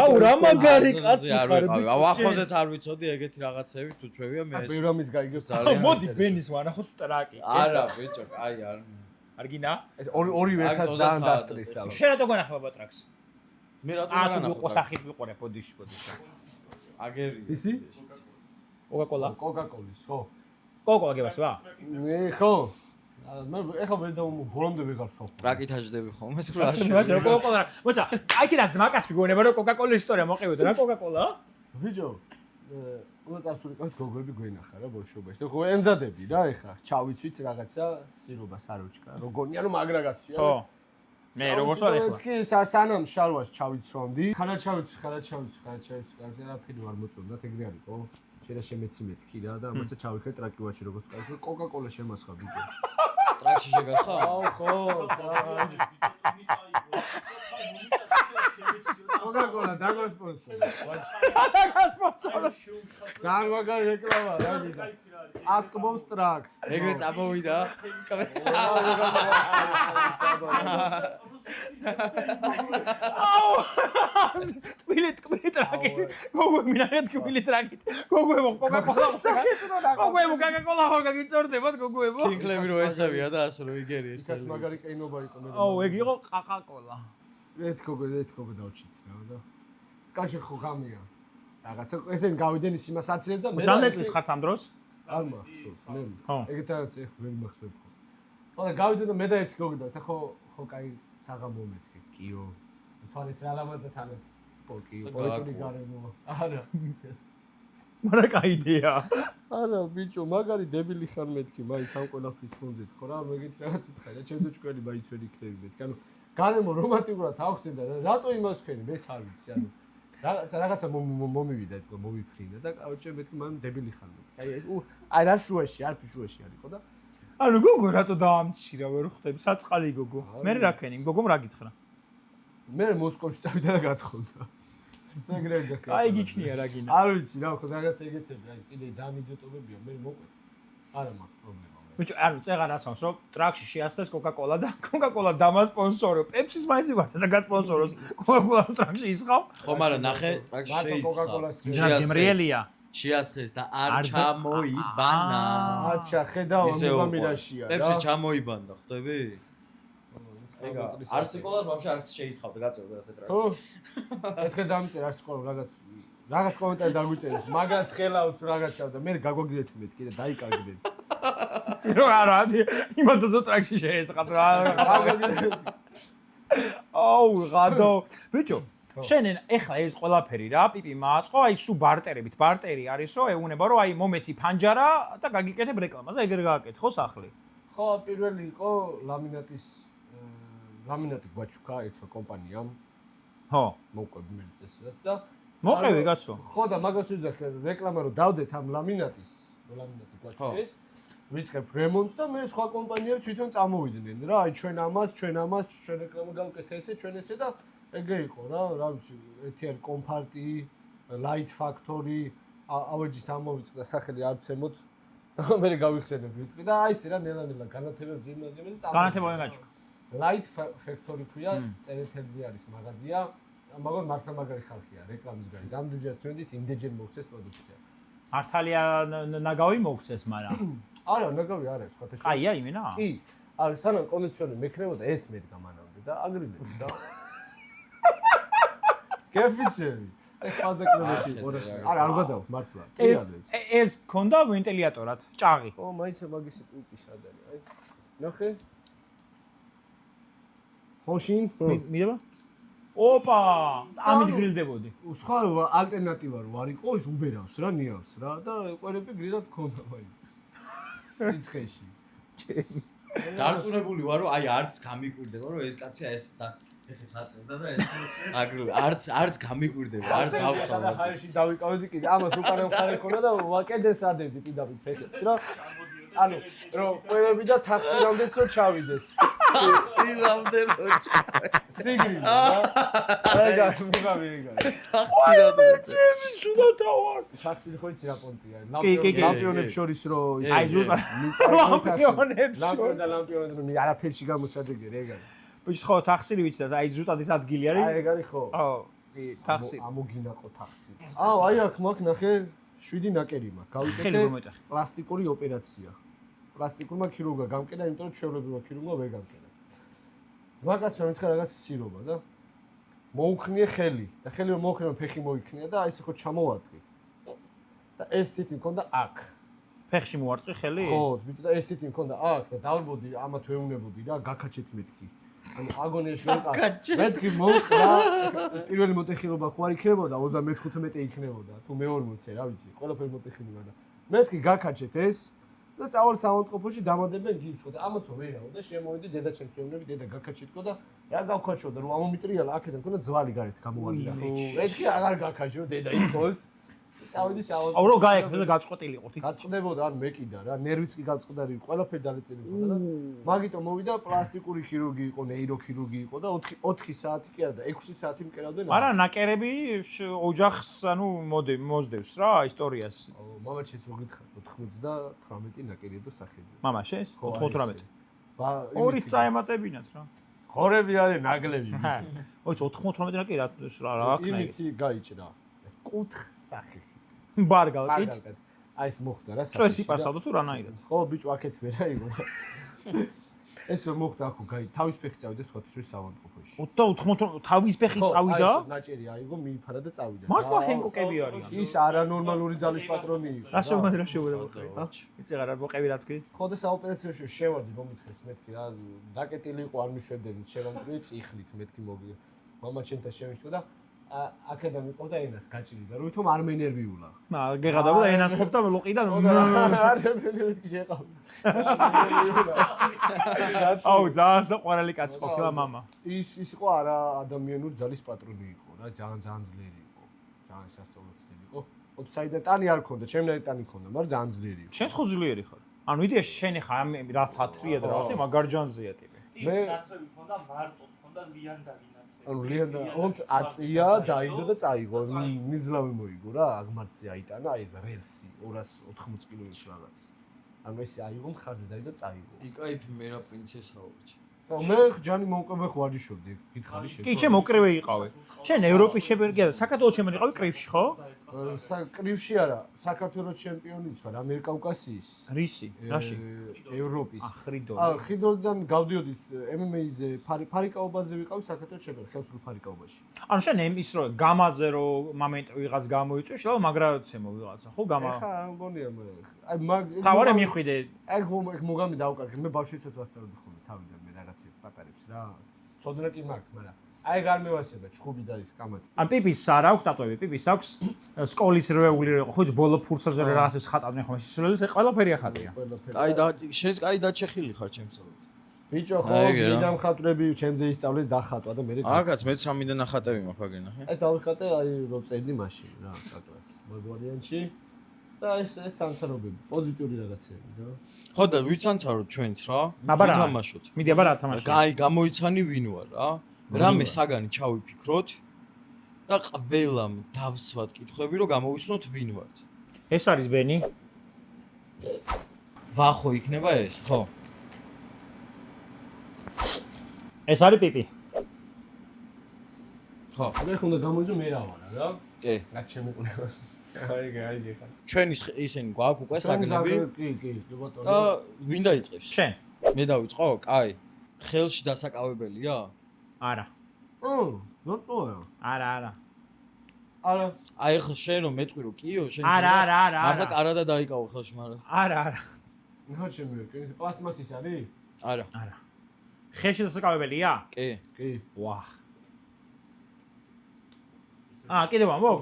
აუ რა მაგარი კაცი ხარ ბიჭო აუ ახოზეც არ ვიცოდი ეგეთი რაღაცები თუ ჩვევია მე პირამის გაიგებს ძალიან მოდი ბენის ვანახოთ ტრაკი არა ბიჭო აი არ გინდა ეს ორივე ერთად ძალიან დასტრესა შენ რატო განახება ტრაკს მე რატო აა განახო თუ ყო სახით ვიყურე ბოდიში აგერი ისი კოკაკოლა კოკაკოლის ხო კოკაკოლა გებას ვა მე ხო მე ეხა ვერ და ბოლომდე ვიღარ ხო ტრაკით აჯდები ხოლმე თუ რა რა კოკაკოლა მოცა აი კიდე ძმაკას ვიგონება რომ კოკაკოლის ისტორია მოყევით რა კოკაკოლა ბიჭო უწაფსული ყავთ გოგოები გვენახა რა ბოშობაში და ხო ემზადები რა ეხა ჩავიცვით რაღაცა სირობა საროჩკა როგორია რომ მაგრაგაცია ხო მე როგორ ვარ ეხლა კი სანამ შარვას ჩავიცვამდი ხანა ჩავიცვი კაცი ფიდი ვარ მოწონდათ ეგრე არისო შეიძლება შემეცი მეთქი რა და ამასაც ჩავიხე ტრაკი ვაჩი როგორც კაცი კოკაკოლა შემასხა ბიჭო ტრაკში შეგასხა აუ ხო კოკაკოლა დაგასპონსორო ძალიან მაგარი რეკლამა რა გიდა ატკბობს ტრაქს ეგრე წამოვიდა აუ ტკბილი ტრაკით გოგო მინახეთ ტკბილი ტრაკით გოგოებო კოკაკოლა გოგოებო კოკაკოლა ხო გაგიწორდებათ გოგოებო კინკლები რო ესავია და ასე რო იგერი ეს ეს მაგარი კეინობა იყო მე აუ ეგ იყო ყაყაკოლა ერთ გოგო დავჭით რა და კაში ხო გამია რაღაცა ესენ გავიდენ ის იმას აცილებს და მე რამდენი წლის ხართ ამ დროს არ მახსოვს მე. ხო. ეგეთაც ეხ ვერ მახსოვს. ხო და გავიდე და მე და ერთი გოგდა და ხო კაი საღამო მეთქი. კიო. თვალის რა ლამაზა თანე. პოკი, პოლიტიკი გარემოა. არა. მარა კაი იდეა. არა ბიჭო, მაგარი დებილი ხარ მეთქი, მაინც ამ ყველაფრის ფონზე თქო რა, მეგეთ რაღაც უთხარი და ჩემზე ჭკველი მაინც ვერ იქნები მეთქი. ანუ გარემო რომანტიკურად აქვს და რატო იმას ვქენი, მეც არ ვიცი, ანუ რაღაცა მომივიდა თქო, მომიფრინა და კაუჩე მეთქი მან დებილი ხარ მეთქი. აი რა შუაში, არ ფიშუაში არისო და ანუ გოგო რატო დაამცირა ვერ ხვდები, საწყალი გოგო. მე რა ქენი, გოგომ რა გითხრა? მე მოსკოვში წავიდა და გათხოვდა. ეგრევე და აი გიქნია რა გინა. არ ვიცი რა, ხო რაღაც ეგეთები, აი კიდე ძალიან იდიოტობებია, მე მოყვეთ. არა მაქვს პრობლემა. ბიჭო, ანუ წეღარ ასავს, რომ ტრაქში შეასხეს კოკა-კოლა და კოკა-კოლა დამასპონსორო. პეპსის მაინც მივარდა და გასპონსოროს. კოკა-კოლა ტრაქში ისხავ. ხო, მაგრამ ნახე, ტრაქში ჯერ გემრიელია. შეასხეს და არ ჩამოიბანა. აჩა, ხედავ, მომამირაშია რა. პეპსი ჩამოიბანდა, ხვდები? ეგა არც სკოლას ვაფშე არც შეისხავდა, გაწევდა ასე ტრაქში. ხო. ერთხელ დამიწერა არც სკოლა რაღაც კომენტარი დაგვიწერეს, მაგრამ ხელავთ რაღაცა და მე გაგვაგირეთ მეთქი და დაიკარგდეთ. რო არა, იმათო ტრაქში შეესხათ რა. აუ, ღადო. ბიჭო, შენ ეხლა ეს ყველაფერი რა, პიპი მააწყო, აი სუ ბარტერებით, ბარტერი არის რომ ეუნება რომ აი მომეცი ფანჯარა და გაგიკეთებ რეკლამას და ეგრე გააკეთე ხო სახლი? ხო, პირველი იყო ლამინატი გვაჩუკა ერთმა კომპანიამ. ხო. მოყვები მე წესად და მოყევი კაცო. ხო და მაგას ვიძახე რეკლამა რომ დავდეთ ამ ლამინატი გვაჩუკეს. ვიწყებ რემონტს და მე სხვა კომპანიები თვითონ წამოვიდნენ რა, აი ჩვენ რეკლამა გავკეთე ესე, ჩვენ ესე და ეგრე იყო რა ვიცი, ერთი არის კომფარტი, light factory, ავეჯის ამოვიწყდა სახელი არც ემოთ და მე გავიხსენებ ვიტყვი და აი ესე რა ნელა განათებებს იმაზე და განათება ვერ გაჩუქა. light factory ქვია, წერეთელზე არის მაღაზია, მაგრამ მართლა მაგარი ხალხია რეკლამის გარეთ. რამდენჯერ წვენდით, იმდენჯერ მოგცეს პროდუქცია. მართალია ნაგავი მოგცეს, მაგრამ არა, ნაგავი არ არის, სხვათა შორის. კაია იმენა? კი. არა, სანამ კონდიციონერი მექნებოდა ეს მე გამანავდი და აგრილებს და კეფიცები. აი ხაზდა კლუბში ყურაში. არა, არ გადავ მართლა. ეს ქონდა ვენტილატორად, ჭაღი. ო, მაინც მაგისი პულპი სად არის? აი. ნახე. ხოშინ? მიდება? ოპა! ამით გრილდებოდი. სხვა ალტერნატივა რო არ იყო, ის უბერავს რა, ნიავს რა და ყვერები გრილად ქონდა მაინც. სიცხეში. დარწმუნებული ვარ, რომ აი არც გამიკვირდება, რომ ეს კაცი ეს და ეხეთ აწევდა და ეს აგრილ არც გამიკვირდება, არც დავსვლა. და ხაერში დავიკავდი კიდე, ამას უკანე მხარე ქონა და ვაკედეს ადებდი პირდაპირ ფეხებს რა. ანუ რომ ყვერები და თაქსი რამდენიც რო ჩავიდეს. ტაქსი რამდენიც სიგრილი რა. ეგა მიგავი ეგა. ტაქსი რამდენიც შუდათავარ. ტაქსი ხო იცი რა პონტია. კი. ლამპიონებს შორის რო აი ზუსტად ლამპიონებს ლამპიონ და ლამპიონებს რო არაფერში გამოსადეგე ეგა. ბიჭი ხო ტაქსი ვიცი და აი ზუსტად ის ადგილი არის. აი ეგ არის ხო? აო, კი, ტაქსი. ამოგინაყო ტაქსი. აუ, აი აქ მაქვს ნახე 7 ნაკერი მაქვს. გავიკეთე პლასტიკური ოპერაცია. პლასტიკურმა ქირურგმა გამკენა, იმიტომ რომ ჩვეულებრივმა ქირურგმა ვერ გამკენა. მაგას რომ იცი რაღაც სირობა და მოუხნიე ხელი და ხელი რომ მოუხნიე ფეხი მოიქნია და აი ესე ხო ჩამოვარტყი. და ეს თითი მქონდა აქ. ფეხში მოვარტყი ხელი? ხო, ბიჭო და ეს თითი მქონდა აქ და დავრბოდი, ამათ ვეუნებოდი რა, გაქაჩეთ მეთქი. ანუ აგონიაში ვიყავ. მეთქი მოუყრა. პირველი მოტეხილობა ხო არ იქნებოდა, 35 იქნებოდა. თუ მე-40 რა ვიცი, ყველაფერი მოტეხილება და მეთქი გაქაჩეთ ეს და წავალ საავადმყოფოში დამადებენ გიცხო და ამათო ვერაო და შემოვიდი დედაჩემს ვეუბნები, დედა გაქაჩეთკო და რა გავქაჩო და რომ ამომიტრიალა აქედან მქონდა ძვალი გარეთ გამოვარდა. მეთქი აღარ გაქაჩო დედა იქოს. წავედი საავადმყოფოში. აუ რო გაეკეთე და გაწყვეტილიყო თითქოს. გაწყდებოდა, ან მეკიდა რა, ნერვიც კი გაწყდარი, ყველაფერი დალეწილი იყო და მაგიტომ მოვიდა პლასტიკური ქირურგი იყო, ნეიროქირურგი იყო და 4 საათი კი არა და 6 საათი მკერავდნენ. არა, ნაკერები ოჯახს ანუ მოსდევს რა ისტორიას. მამა შეც რო გითხრა 98 ნაკერია და სახეზე. მამა შენს 98. ორი წაემატებინათ რა. ხორები არის ნაგლები. ოიც 98 ნაკერი რა აქნა. იმითი გაიჭრა. კუთხ სახით. ბარგალკით. აი ეს მოხდა რა. წვეს იპარსავდა თუ რანაირად. ხო, ბიჭო, აქეთ ვერა იყო. ეს მოხდა ახო, გაი, თავის ფეხი წავიდა სხვათვის საავადმყოფოში. 80 თავის ფეხი წავიდა? ნაჭერი აიღო, მიიფარა და წავიდა. მართლა ჰენკოკები არიან. ის არანორმალური ძალის პატრონი იყო. რა შეგვიძლია? იცი რა მოყევი რა თქვი? ხო და საოპერაციოში შევარდი მომითხეს მეთქი რა დაკეტილი იყო არ მიშვებდებით შევამტვი წიხლით მეთქი მოგი მამა ჩემთან შევიშვა და აქედან მიყავდა ენას გაჭილი და როითომ არ მენერვიულა გეღადავდა ენას ყოფდა ლოყიდან არ მეთქი შეყავ აუ ძალიან საყვარელი კაცი ყოფილა მამა ის იყო არა ადამიანური ძალის პატრონი იყო რა ძალიან ძლიერი იყო ძალიან სასწაულოწლი იყო საიდან ტანი არ ქონდა ჩემნაირი ტანი ქონდა მაგრამ ძალიან ძლიერი იყო შენს ხო ძლიერი ხარ ანუ იდეაში შენი ხარ რაც ათრია და რა მაგარჯანზეა ტიპი მე ნათრები ქონდა მარტოს ქონდა ლიანდაგი ანუ ლიანდა ონტ აწია დაიდო და წაიღო ნიძლავი მოიგო რა აღმართზე აიტანა აი ეს რელსი 280 კილომეტრი რაღაც ანუ ეს აიღო მხარზე დაიდო წაიღო იკაიფი მე რა პრინცესაო ბიჭი მე ჯანი მომკვე ხوارჯიშობდი გითხარი შე კი შენ მოკრევე იყავე შენ ევროპის ჩემპიონი და საქართველოს ჩემპიონი იყავი კრივში ხო კრივში არა საქართველოს ჩემპიონიც ვარ ამერიკაუკასიის რისი რაში ევროპის ახრიდო ხიდოლიდან გავდიოდით MMA-ზე ფარიკაობაზე ვიყავი საქართველოს ჩემპიონი ხელსრულ ფარიკაობაში ანუ შენ ის რო გამაზე რო მომენტი ვიღაც გამოიწვი შეიძლება მაგრაცემო ვიღაცა ხო გამა ხა მგონია მე აი მაგ თავარი მიხვიდე აი მოგამი დავკარგე მე ბავშვიცაც ვასწავლობდი ხოლმე თავიდან მე რაღაცებს პატარებს რა ცოდნეტი მაქვს მაგრამ აი გამევასება ჩხუბი და ის კამათი ან პიპის არ აქვს დატოვები პიპის აქვს სკოლის რეული იყო ხო ბოლო ფურსელზე რაღაცებს ხატავდნენ ხომ ეს ყველაფერი ახატია აი და შენს კაი დაჩეხილი ხარ ჩემსავით ბიჭო ხო მიდამ ხატრები ჩემზე ისწავლეს დახატვა და მე აკაც მე 3-დან ახატები მაქვს აგენა ეს დავიხატე აი რო წერდი მაშინ რა საკუთარ მოგვარიანში და ეს თანცარობები პოზიტიური რაღაცები რა ხო და ვიცანცაროთ ჩვენც რა თამაშოთ მიდი აბა რა თამაშობ კაი გამოიცანი ვინ ვარ რა რამე საგანი ჩავიფიქროთ და ყველამ დავსვათ კითხვები რომ გამოვიცნოთ ვინ ვართ ეს არის ბენი ვახო იქნება ეს ხო ეს არის პიპი ხო მე ხონდა გამოიძო მე რა ვარ რა კი რა შემიყუნება აი ხა ჩვენი ისინი გვაქვს უკვე საგნები კი ბატონო და ვინ დაიწყებს შენ მე დავიწყო კაი ხელში დასაკავებელია არა ნოტოა არა აი ხო შენ რომ მეტყვი რომ კიო შენ არა მართლა კარადა დაიკავო ხელში მაგრამ არა ნახე შემე კი პლასტმასის არის არა ხელში დასაკავებელია კი ვა კიდევ ამბობ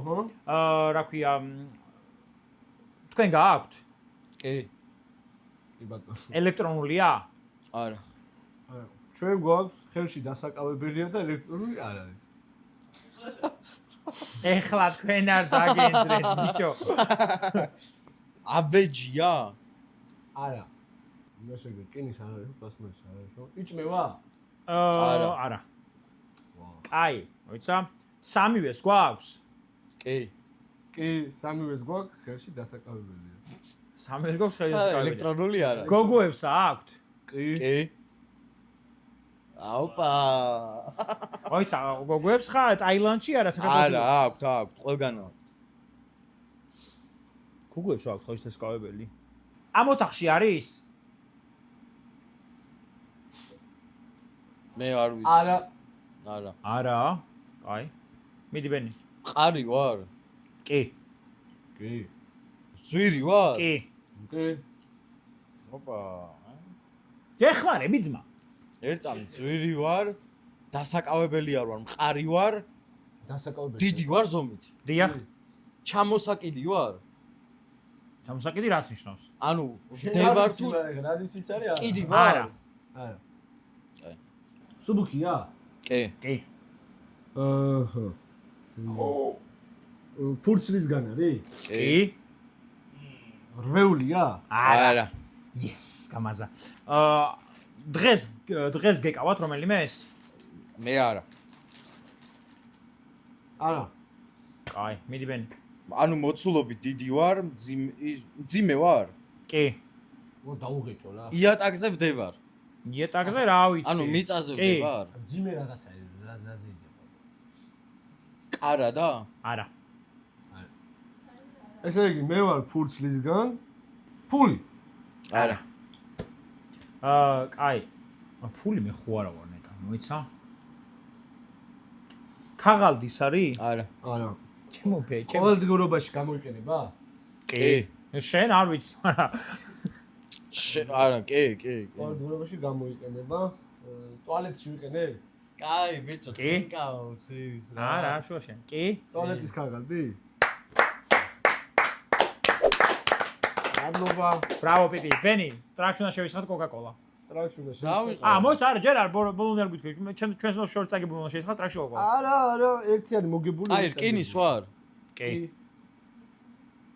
რა ქვია თქვენ გააქვთ კი ბატონო ელექტრონულია არა ჩვენ გვაქვს ხელში დასაკავებელია და ელექტრონული არ არის ეხლა თქვენ არ დაგენძრეთ ბიჭო აბეჯია არა მე შეგე კინის არ არის პლასმასის არ არის ხო იჭმევა არა კაი მოიცა სამივეს გვაქვს კი სამივეს გვაქვს ხელში დასაკავებელია სამივეს გვაქვს ხელში დასაკავებელია ელექტრონული არა გოგოებს აქვთ კი აუპა მოიცა გოგოებს ხარ ტაილანდში არა საქართველოში არა აქვთ ყველგან აქვთ გოგოებს აქვთ ხელში დასაკავებელი ამ ოთახში არის მე არ ვიცი არა აი მიდი ბენი ყარი ვარ კი ზვირი ვარ კი ოპა გეხმარები ძმა ერთამი ზვირი ვარ დასაკავებელი არ ვარ მყარი ვარ დასაკავებელი დიდი ვარ ზომით დიახ ჩამოსაკიდი ვარ ჩამოსაკიდი რას ნიშნავს ანუ ვდევარ თუ რადითიც არის კიდი ვარ არა სუბუქია კი აჰა ფურცლისგან არის კი რვეულია არა yes გამაზა დღეს გეკავათ რომელიმე ეს მე არა კაი მიდი ბენი ანუ მოცულობით დიდი ვარ მძიმე ვარ კი მო დაუღეთო რა იატაკზე ვდევარ იატაკზე რა ვიცი ანუ მიწაზე ვდევარ მძიმე რაღაცა რაზე კარა და არა ესე იგი მე ვარ ფურცლისგან ფული არა კაი ფული მე ხო არა ვარ ნეტა, მოიცა? ქაღალდის არის? არა. არა. ჩემო ფე, ჩემო. ყოველდღიურობაში გამოიყენება? კი. შენ არ ვიცი, მაგრამ არა, კი. ყოველდღიურობაში გამოიყენება. ტუალეტში ვიყენებ? კაი, ბიჭო, წინკავს ის რა. არა, შუა შენ. კი? ტუალეტის ქაღალდი? მადლობა. ბრავო პიპი, ბენი, ტრაქში უნდა შევისხათ კოკა-კოლა. ტრაქში უნდა დავიყო. მოიცა, არა, ჯერ არ ბოლომდე არ გვითქვი. ჩვენს შორტს აგებული უნდა შევისხათ ტრაქში კოკა-კოლა. არა, ერთიანი მოგებული. აი, რკინის ვარ. კი.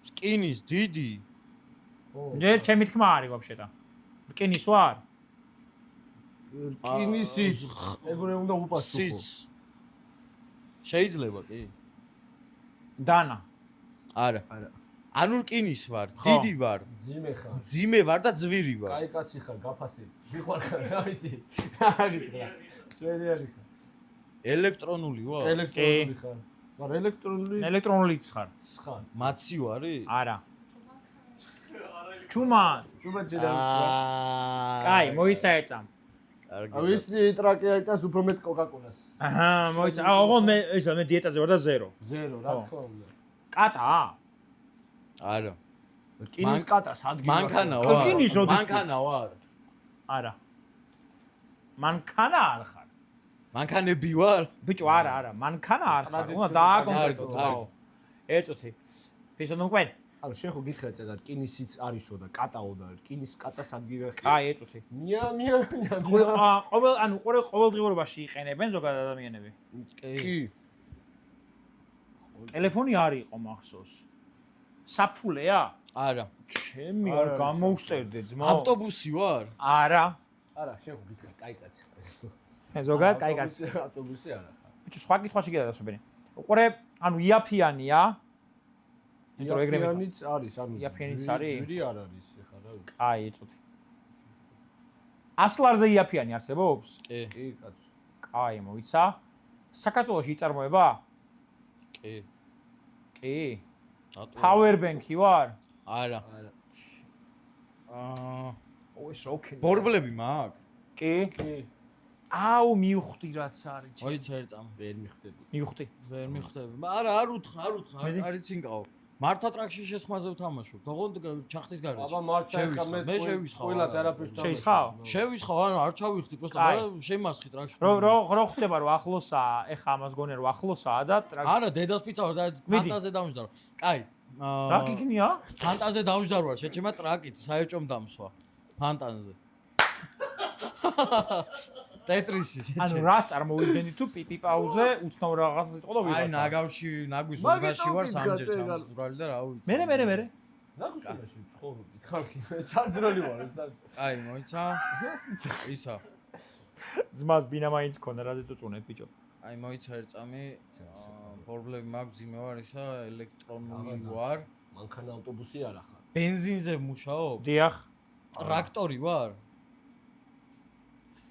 რკინის დიდი. ჯერ ჩემი თქმა არის ვაფშეტა. რკინის ვარ? რკინის ის ეგრე უნდა უპასუხო. სიც. შეიძლება კი? დანა. არა. არა. ანუ რკინის ვარ, დიდი ვარ. ძიმე ხარ. ძიმე ვარ და ძვირი ვარ. კაი კაცი ხარ, გაფასე. მიხვალხარ, რა ვიცი. აგიტყვა. შენიანი ხარ. ელექტრონული ვარ? ელექტრონული ხარ. მაგრამ ელექტრონული ელექტრონულიც ხარ. ხარ. მაცი ვარი? არა. ჩუმა. ჩუბა ჯერა. კაი, მოიცა ერთამ. კარგი. ავის ტრაკი აიტანს უფრო მეტ კოკა-კოლას. აჰა, მოიცა. ოღონდ მე დიეტაზე ვარ და 0. 0, რა თქმა უნდა. კატა? არა. რკინის კატა სადგილს. მანქანა ვარ. რკინის როდის? მანქანა ვარ. არა. მანქანა არ ხარ. მანქანები ვარ? ბიჭო, არა, მანქანა არ ხარ. უნდა დააკონკრეტო. კარგი. ეწოთი. ფისონო ყვენ. ანუ შენ ხო გითხრათ და რკინისიც არისო და კატაო და რკინის კატა სადგილს. კაი, ეწოთი. მია. ყოველდღიურობაში იყენებენ ზოგადად ადამიანები. კი. ტელეფონი არ იყო მახსოვს. საფულეა? არა. ჩემი არ გამოუშტერდე ძმაო. ავტობუსი ვარ? არა. არა, შენ ხო გითხრათ კაი კაცი ხარ. ზოგადად კაი კაცი. ავტობუსი არა ხარ. ბიჭო, სხვა კითხვაში გადადასვენე. უყურე, ანუ იაფიანია. იმიტომ რომ ეგრე მე. იაფიანიც არის, ანუ იაფიანიც არის? ძვირი არ არის, ეხლა რა ვიცი. კაი, ეწოთი. ასლარზე იაფიანი არსებობს? კი. კი, კაცო. კაი, მოიცა. საქართველოში იწარმოება? კი. კი. Powerbank-ი ვარ? არა. არა. ოეს როქენი. ბორბლები მაქვს? კი. კი. აუ, მივხვდი რაც არის. მოიცა ერთამ. ვერ მიხვდები. მივხვდი. ვერ მიხვდები. არა, არ უთხრა, არ იცინკაო. მართა ტრაქში შესხმაზე ვთამაშობ. თოღონდ ჩახტის გარეშე. აბა მართა ხა მე შევისხავ. ყველა თერაპევტი შეისხავ? შევისხავ, ანუ არ ჩავიხდი, просто მაგრამ შემასხი ტრაქში. რო ხდება რომ ახლოსაა, ეხა ამას გონია რომ ახლოსაა და არა, დედას პიცა ვარ და ფანტაზე დამждარ. კაი. რა გიქნია? ფანტაზე დამждარ ვარ, შეჩემა ტრაკით, საეჭომ დამსვა. ფანტანზე. ტეტრისი შეჩემა. ანუ რას წარმოვიდგენი თუ პიპი პაუზე უცნაურ რაღაცას იყო და ვიღაცა. აი, ნაგავში, ნაგვის უბნაში ვარ სამჯერ ჩამოსძვრალი და რა ვიცი. მერე. ნაგუსობაში ცხოვრობთ ხალხი. ჩამძრალი ვარ, აი, მოიცა. ისა. ძმას ბინა მაინც ქონდა, რაზეც უწუნეთ ბიჭო. აი, მოიცა ერწამი. პრობლემა მაქვს, ძიმე ვარ ისა, ელექტრონული ვარ. მანქანა ავტობუსი არა ხარ. ბენზინზე მუშაობ? დიახ. ტრაქტორი ვარ?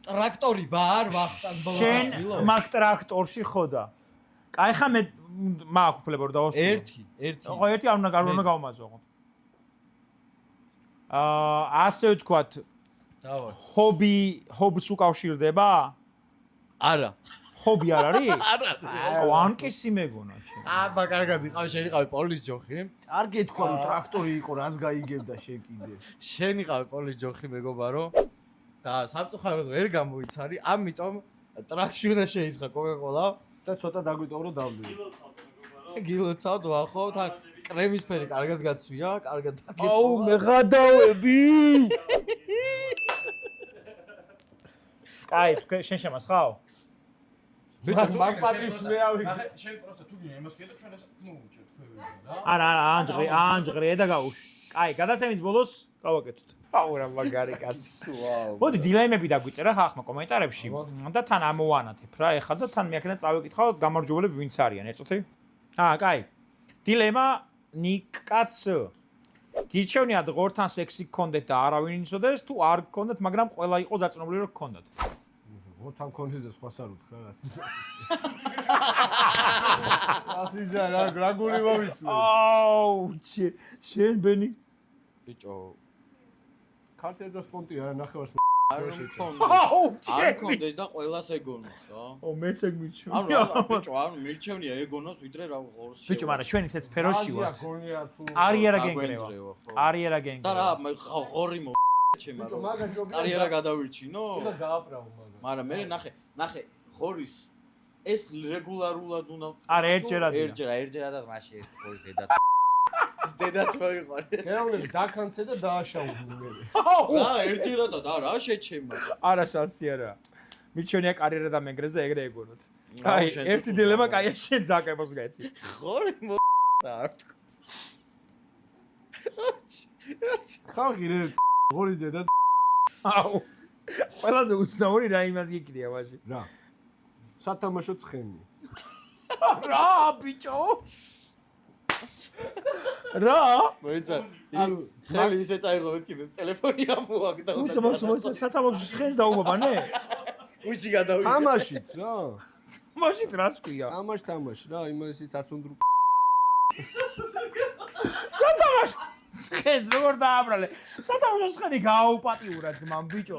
ტრაქტორი ვარ, ვახტანგ შენ ბოლოტაშვილო. მაგ ტრაქტორში ხოდა. კაი ხა მე მაქვს უფლება რომ დავასრულო. ერთი. ხო, ერთი არ უნდა გავმაზო ხო. ასე ვთქვათ, დავარ. ჰობს უკავშირდება? არა. ჰობი არ არის? არა. აუ, ანკისი მეგონა შენ. აბა, კარგად იყავ, შენ იყავი პოლის ჯოხი. კარგი თქვა რომ ტრაქტორი იყო, რას გაიგებდა შენ კიდე. შენ იყავი პოლის ჯოხი მეგობარო. და სამწუხაროდ ვერ გამოიცარი, ამიტომ ტრაქში უნდა შეისხა კოკა-კოლა და ცოტა დაგვიტოვრო დავდივი. გილოცავთ ვახო, თან კრემისფერი კარგად გაცვია, კარგად დაკეთო. აუ, მეღადავები. კაი, შენ შემასხავ? ბიჭო, მაგ პატრიშ მე ავი. შენ პროსტა თუ გინე იმას კიდე ჩვენ ეს მოუჭერთ თქვენ რა. არა, ანჯღრი და გაუშვი. კაი, გადაცემის ბოლოს გავაკეთოთ. აუ, რა მაგარი კაცი. ვაუ. მოდი დილემები დაგვიწერა ხახმა კომენტარებში და თან ამოვანათებ რა. ეხლა და თან მე აქედან წავიკითხავ გამარჯვებულები ვინც არიან, ეწოთი? კაი. დილემა ნიკაც. გიჩვენიათ ღორთან სექსი გქონდეთ და არავინ იცოდეს თუ არ გქონდეთ, მაგრამ ყველა იყო დარწმუნებული რომ გქონდათ. ღორთან გქონდეს და სხვას არ უთხრა რას. ასიზა რა გული მომიცვი. აუ, შენ ბენი. ბიჭო, ქართლებს და სპონტი არა ნახევარს არ მქონდეს და ყველას ეგონოს რა. ო მეც ეგ მიჩვენე. ანუ ბიჭო, ანუ მირჩევნია ეგონოს ვიდრე რა ღორს. ბიჭო, მაგრამ ჩვენ ისეთ სფეროში ვართ. გონია თუ კარიერა გენგრევა. კარიერა და გენგრევა. რა ღორი მო ჩემა ბიჭო, რომ მაგას რო კარიერა გადავირჩინო? უნდა გააბრაო მაგას. მაგრამ მე ნახე ღორის ეს რეგულარულად უნდა არა ერთჯერადია. ერთჯერადად მაშინ ერთი ღორის დედაც დედაც მოიყვანე. გეუბნები დაქანცე და დააშაუდი მე. რა ერთჯერადად არა შეჩემა. არა შანსი არა. მიჩვენია კარიერა და მენგრეზე ეგრე ეგონოთ. აი ერთი დილემა კაია შენ ძაკებას გაიცი. ღორი მო და არ თქო. ხალხი რე ღორის დედაც აუ. ყველაზე უცნაური რა იმას გიქრია მაშინ. რა. სათამაშო ცხენი. რა ბიჭო? რა? მოიცა. ანუ ხელი ისე წაიღო მეთქი მე ტელეფონი ამოაგდა. უცა სათამაშო ხეს დაუმობანე? უჩი გადავიდა. თამაშით რა. მაშინ რას ქვია? თამაში რა, იმასიც აცუნდრუ. სათამაშო ხეს როგორ დააბრალე? სათამაშო ხენი გააუპატიურა ძმამ ბიჭო.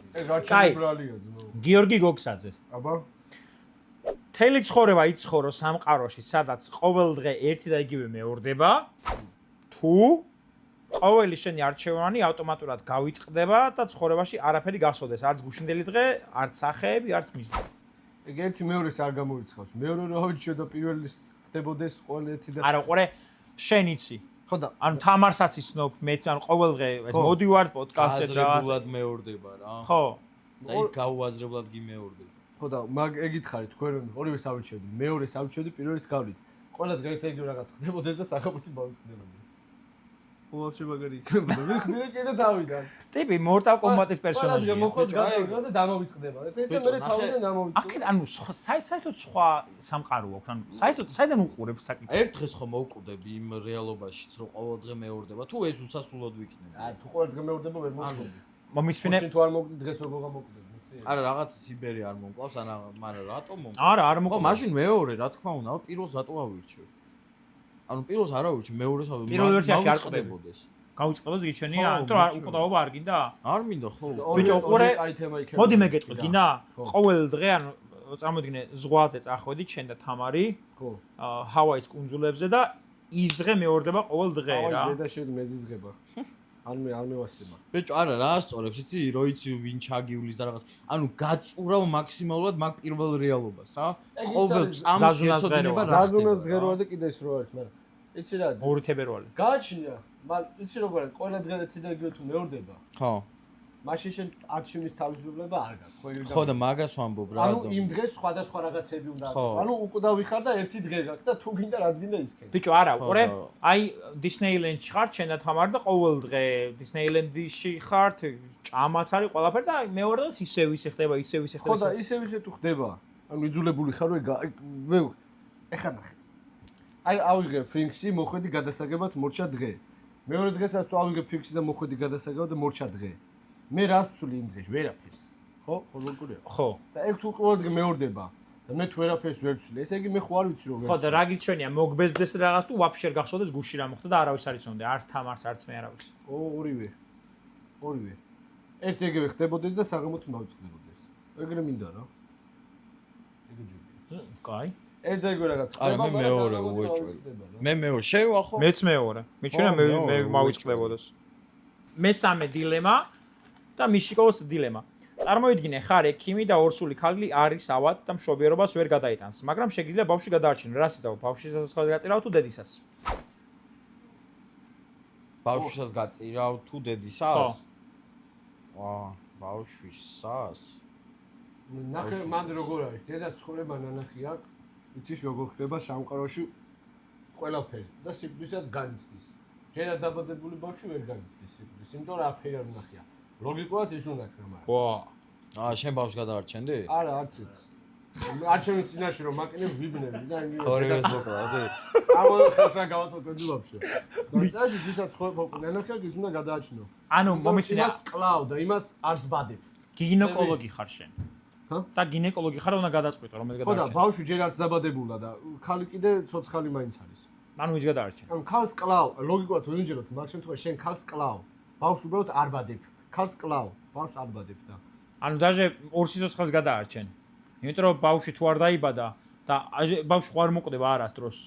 ეს რა ჩაიბრალია ძმო. გიორგი გოგსაძეს. აბა. მთელი ცხოვრება იცხოვრო სამყაროში, სადაც ყოველ დღე ერთი და იგივე მეორდება. თუ ყოველი შენი არჩევანი ავტომატურად გავიწყდება და ცხოვრებაში არაფერი გახსოვდეს, არც გუშინდელი დღე, არც სახეები, არც მიზნები. ეგ ერთი მეორეს არ გამოიცხავს. მეორე რა ვიცი და პირველი ხდებოდეს ყოველეთი და არა, ყურე, შენ იცი. ხო და ანუ თამარსაც იცნობ, მეც ან ყოველ დღე ეს მოდივარ პოდკასტზე რა. აზრებულად მეორდება რა. ხო. და იქ გაუაზრებლად გიმეორდება. ხო და მაგ ეგით ხარით თქვენ ორივე ავირჩევდი. მეორეს ავირჩევდი, პირველის გავლით. ყველა დღე ერთ-ერთი რაღაც ხდებოდეს და საკუთი ბავშვი ხდებოდეს. უაჩი მაგარი იქნებოდა. მე ხდე კიდე დავიდან. ტიპი Mortal Kombat-ის პერსონაჟია. მოხოთ გადავიდა და დამოვიწყდება. ესე მე თავიდან დამოვიწყდა. აქ ანუ საერთოდ სხვა სამყარო აქვს. ანუ საერთოდ უყურებ საკითხს. ერთ დღეს ხომ მოვკვდები იმ რეალობაშიც, რომ ყოველ დღე მეორდება. თუ ეს უსასრულოდ ვიქნება. აი თუ ყოველ დღე მეორდება ვერ მოვკვდები. მომისმინე. შენ თუ არ მოვკვდი დღეს როგორ გამოვკვდები? არა რაღაც სიბერი არ მომკლავს, მაგრამ რატომ მომკლავს? არა, არ ხო, მოყვა. მაშინ მეორე, რა თქმა უნდა, პირველს რატო ავირჩევ? ანუ პირველს არ ავირჩევ, მეორეს ავირჩევ. პირველ ვერსიაში არ ყდებოდეს. გავიწყდებოდი გიჩვენია, ხო, იმიტომ რომ მიჩვენე. უკდაობა არ გინდა? არ მინდა ხო. ბიჭო, ყურე, აი თემა იქნება. მოდი მე გეტყვი, გინდა? ხო. ყოველ დღე ანუ წარმოვიდგინე ზღვაზე წახვედით შენ და თამარი, ხო. ჰავაის კუნძულებზე და ის დღე მეორდება ყოველ დღე რა. აი, დედა შენ მეზიზღება. არ მევასება. ბიჭო, არა, რა ასწორებს, იცი, რო იცი ვინ ჩაგივლის და რაღაც. ანუ გაწურავ მაქსიმალურად მაგ პირველ რეალობას, რა. ყოველ წამს ეცოდინება რა. ზაზუნას დღე რო არის და კიდე ის რო არის, მაგრამ იცი რა? 2 თებერვალი. გააჩნია, მაგრამ იცი როგორ არის, ყველა დღე ერთი და იგივე თუ მეორდება. ხო. მაშინ შენ არჩევნის თავისუფლება არ გაქვს, ხო ეგრე? ხო და მაგას ვამბობ რა. ანუ იმ დღეს სხვადასხვა რაღაცები უნდა აქვს. ანუ უკვდავი ხარ და ერთი დღე გაქვს და თუ გინდა რაც გინდა ისქენ. ბიჭო, არა, ყურე, აი Disneyland-ში ხარ შენ და თამარი და ყოველ დღე Disneyland-ში ხარ, ჭამაც არის ყველაფერი და მეორე დღეს ისევ ხდება, ისევ ხო და ისევ თუ ხდება. ანუ იძულებული ხარ მე ეხლა ნახე. აი ავიღე ფინქსი, მოხვედი გადასაგებად მორჩა დღე. მეორე დღესაც თუ ავიღე ფინქსი და მოხვედი გადასაგებად და მორჩა დღე. მე რა ვცვლი იმ დღეს? ვერაფერს. ხო? როგორია? ხო. და ეგ თუ ყოველ დღე მეორდება და მე თუ ვერაფერს ვერ ვცვლი, ესე იგი მე ხო არ ვიცი რომ ხო და რა გიჩვენია, მოგბეზდეს რაღაც თუ ვაფშე არ გახსოვდეს გუში რა მოხდა და არავის არ იცნობდა, არც თამარს, არც მე არავის. ორივე. ერთ ეგრე ხდებოდეს და საღამოთი მოვიწყდებოდეს. ეგრე მინდა რა. ეგრე ჯობია. კაი. ერთ ეგრე რაღაც არა, მე მეორე უეჭველი. მე მეორე შევა ხო? მეც მეორე. მიჩვენა მე მოვიწყდებოდეს. მესამე დილემა და მიშიკოს დილემა. წარმოვიდგინე, ხარ ექიმი და ორსული ქალი არის ავად და მშობიარობას ვერ გადაიტანს, მაგრამ შეგიძლია ბავშვი გადაარჩინო. რას იზავ? ბავშვის სასახლეზე გაწირავ თუ დედისას? ბავშვისას გაწირავ თუ დედისას? ბავშვისას. ნახე, მან როგორ არის? დედას ცხოვრება ნანახი აქვს. იცის როგორ ხდება სამყაროში ყველაფერი და სიკვდილსაც განიცდის. ჯერა დაბადებული ბავშვი ვერ განიცდის სიკვდილს, იმიტომ რომ აფერი არ ნახია. ლოგიკურად ის უნდა ქნა, მაგრამ. ვა. შენ ბავშვს გადაარჩენდი? არა, არც ის. არჩევნის წინაშე რომ მაკინებ ვიბნები და ორივეს მოკლავდი. ხალხს გავატოვდი ვაფშე. და ის ვისაც ხო ნანახია ის უნდა გადააჩინო. ანუ მომისმინე იმას კლავ და იმას არც ბადებ. გინეკოლოგი ხარ შენ. ჰა? და გინეკოლოგი ხარ, უნდა გადაწყვიტო, რომელიც ხო და გადაარჩენ. ბავშვი ჯერ არც დაბადებულა და ხალი კიდე ცოცხალი მაინც არის. ანუ ვის გადაარჩენ? ანუ ქალს კლავ, ლოგიკურად ვინჯეროთ, მაგრამ შემთხვევაში შენ ქალს კლავ. ბავშვს უბრალოდ არ ბადებ. ქალს კლავ, ბავშვს აბადებ და. ანუ даже 2 სიცოცხლეს გადაარჩენ. იმიტომ რომ ბავშვი თუ არ დაიბადა და ბავშვი ხო არ მოკვდება არასდროს.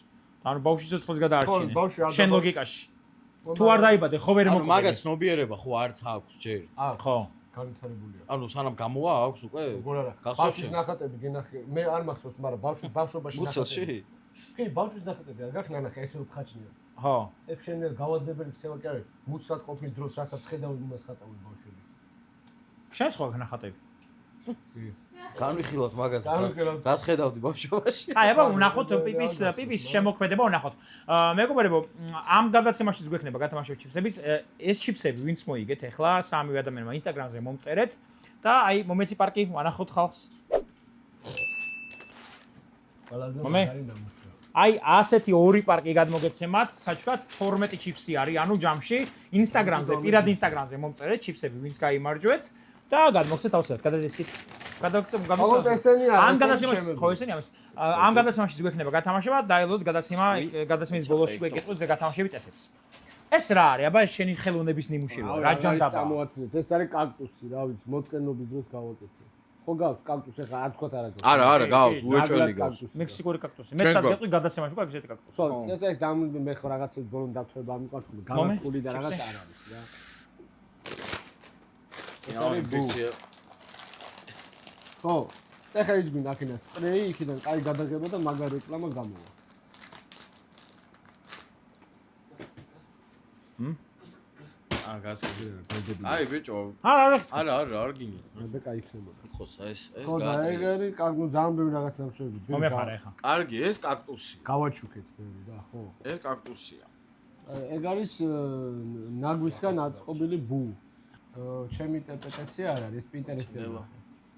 ანუ ბავშვი სიცოცხლეს გადაარჩინე. შენ ლოგიკაში. თუ არ დაიბადე, ხო ვერ მოკვდები. მაგაც ცნობიერება ხო არც აქვს ჯერ. ხო. განვითარებულია. ანუ სანამ გამოვა აქვს უკვე? როგორ არა. ბავშვის ნახატები გენახე. მე არ მახსოვს, მაგრამ ბავშვობაში ნახატები. მუცელში? კი, ბავშვის ნახატები არ გაქნა ნახე, ეს რო ხაჭნია. ხო. ეგ შენ გავაძებელი ქცევა კი არის. მუცლად ყოფნის დროს რასაც ხედავ იმას ხატავენ ბავშვები. შენ სხვა ნახატები. განვიხილოთ მაგას. რას ხედავდი ბავშვობაში? აი, აბა ვნახოთ პიპის შემოქმედება ვნახოთ. მეგობრებო, ამ გადაცემაშიც გვექნება გათამაშებთ ჩიფსების. ეს ჩიფსები ვინც მოიგეთ ახლა სამივე ადამიანმა Instagram-ზე მომწერეთ და აი მომეცი პარკი ვნახოთ ხალხს. ყველაზე მომე? მაგარი ნამუშევარი. აი ასეთი ორი პარკი გადმოგეცემათ, საჩქარად 12 ჩიფსი არის, ანუ ჯამში Instagram-ზე, პირად Instagram-ზე მომწერეთ ჩიფსები, ვინც გაიმარჯვეთ და გადმოგცეთ ავსეთ. გადადისკით. ალბათ ესენი არის. ამ გადაცემაში ხო ესენი ამის. ამ გადაცემაში გვექნება გათამაშება, დაელოდოთ გადაცემის ბოლოსში გვეკითხოთ გათამაშების წესებს. ეს რა არის? აბა ეს შენი ხელოვნების ნიმუშია, რა ჯანდაბა. ეს არის კაქტუსი, რა ვიცი, მოწყენობის დროს გავაკეთე. ხო გავს კაქტუსი, ახლა არ თქვათ არა გავს. არა, გავს, უეჭველი გავს. მექსიკური კაქტუსი. მეც გეტყვი გადაცემაში უკვე ეგეთი კაქტუსი. ხო, ეს დამუნდი მე ხო რაღაცებს ბოლომ დავთვება ამიყვარს, გამართული და რაღაც არ არის რა. ეს არის ბუ. ხო, ეხლა ის გვინდა აქედან სპრეი, იქიდან კაი გადაგება და მაგარი რეკლამა გამოვა. გასაგები. აი ბიჭო. არა, არ გინით. და კაი იქნებოდა. ხო, ეს ხო, და ეგ არის კაქტუსი, ძალიან ბევრი რაღაც ნამშევარი. მომეხარა ეხა. კარგი, ეს კაქტუსი. გავაჩუქეთ ბევრი და ხო. ეს კაქტუსია. ეგ არის ნაგვისგან აწყობილი ბუ. ჩემი ინტერპრეტაცია არ არის, ეს პინტერესტია.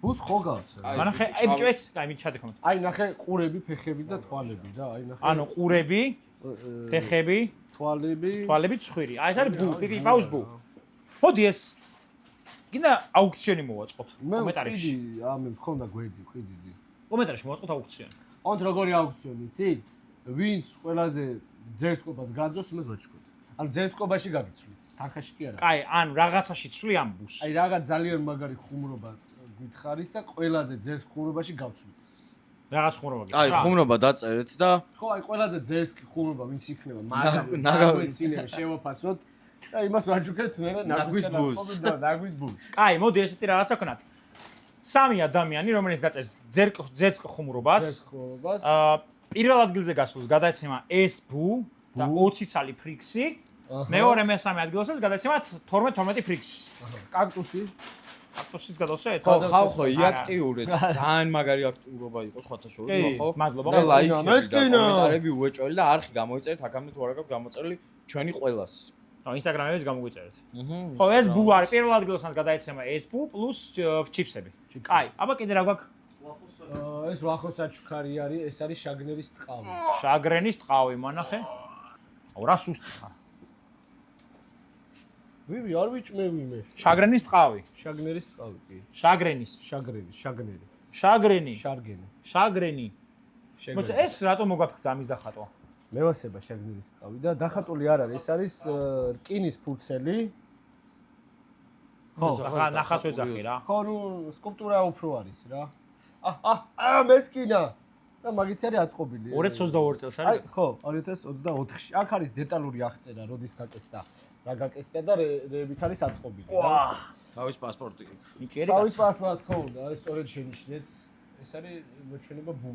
ბუს ხო გავს? ნახე, აი ბიჭო ეს, აი მით ჩადექოთ. აი ნახე ყურები, ფეხები და თვალები რა, აი ნახე. ანუ ყურები, ფეხები, თვალები, ცხვირი. აი ეს არის ბუ, პიპი პაუს ბუ. მოდი ეს. გინდა აუქციონი მოვაწყოთ კომენტარებში. მე ამე მქონდა გვერდი, ყიდი. კომენტარებში მოვაწყოთ აუქციონი. ოღონდ როგორი აუქციონი, იცი? ვინც ყველაზე ძერსკობას გაძოს, იმას ვაჩქოთ. ანუ ძერსკობაში გაგიცვლით. თანხაში კი არა. კაი, ანუ რაღაცაში ცვლი ამ ბუს. აი რაღაც ძალიან მაგარი ხუმრობა გითხარით და ყველაზე ძერს ხუმრობაში გავცვლით. რაღაც ხუმრობა გიქნა. აი, ხუმრობა დაწერეთ და ხო, აი ყველაზე ძერს ხუმრობა ვინც იქნება, მაგრამ ნაგავიცინე შევაფასოთ. და იმას ვაჩუქეთ მე ნაგვის ბუს. ნაგვის ბუს. კაი, მოდი ესეთი რაღაცა ვქნათ. სამი ადამიანი, რომელიც დაწერს ძერს ხუმრობას, პირველ ადგილზე გასულს გადაეცემა ეს ბუ და 20 ცალი ფრიქსი. მეორე მესამე ადგილასაც გადაეცემა 12 ფრიქსი. კაქტუსი კაქტუსის გადავსეთ? ხო, იაქტიურეთ. ძალიან მაგარი აქტიურობა იყო სხვათა შორის, ხო? მადლობა. და ლაიქები და კომენტარები უეჭველი და არხი გამოიწერეთ, აქამდე თუ არ აქვს გამოწერილი ჩვენი ყველას. Instagram-ში გამოგვიწერეთ. ხო, ეს ბუ არის პირველ ადგილსაც გადაეცემა ეს ბუ პლუს ჩიფსები. კაი, აბა კიდე რა გვაქვს? ეს ვახოს აჩუქარი არის, ეს არის შაგნერის ტყავი. შაგრენის ტყავი, მონახე. აუ, რა სუსტი ხარ. ვივი, არ ვიჭმევი მე. შაგრენის ტყავი. შაგნერის ტყავი კი. შაგრენის. შაგნერი. შაგრენი. შარგენი. შაგრენი. მოიცა ეს რატომ მოგაფიქრდა ამის დახატვა? მევასება შაგნერის ტყავი და დახატული არ არის, ეს არის რკინის ფურცელი. ხო, ახლა ნახაც ვეძახი რა. ხო, ნუ სკულპტურა უფრო არის რა. მეთკინა. და მაგით არის აწყობილი. 2022 წელს არის? აი, ხო, 2024-ში. აქ არის დეტალური აღწერა, როდის გაკეთდა. რა გაკეთდა და რებით არის აწყობილი. ვაა, თავის პასპორტი. ნიჭიერი თავის პასპორტი ხო უნდა, ეს სწორედ შენიშნეთ. ეს არის მოჩვენება ბუ.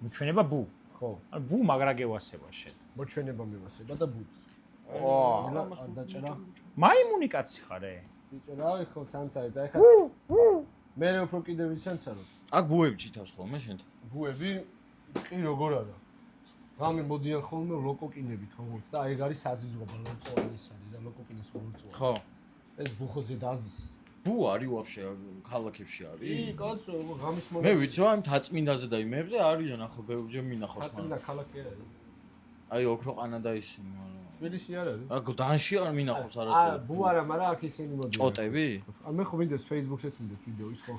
მოჩვენება ბუ. ხო. ანუ ბუ მაგრა გევასება შენ. მოჩვენება მევასება და ბუც. ვაა, არ დაჭერა. მაიმუნი კაცი ხარე. ბიჭო, რავი ხო, ცანცარი და ეხლა მე უფრო კიდე ვიცანცარო. აქ ბუები ჩითავს ხოლმე შენ. ბუები კი როგორ არა. ღამე მოდიან ხოლმე ლოკოკინებით თողოთ და ეგ არის საზიზღობა ლოწოვანი ის არის და ლოკოკინის ლოწოვა. ხო. ეს ბუხოზე დაზის. ბუ არის ვაფშე ქალაქებში არის? კი, კაცო, ღამის მე ვიცი რომ ამ თაწმინდაზე და იმებზე არიან ახლა ბევრჯერ მინახავს მაგრამ. თაწმინდა ქალაქი არის. აი ოქროყანა და ის თბილისში არ არის? აქ დანში არ მინახავს არასოდეს. ბუ არა, მაგრამ აქ ისინი მოდიან. ოტები? მე ხო მინდა Facebook-შეც მინდა ვიდეო ის ხო.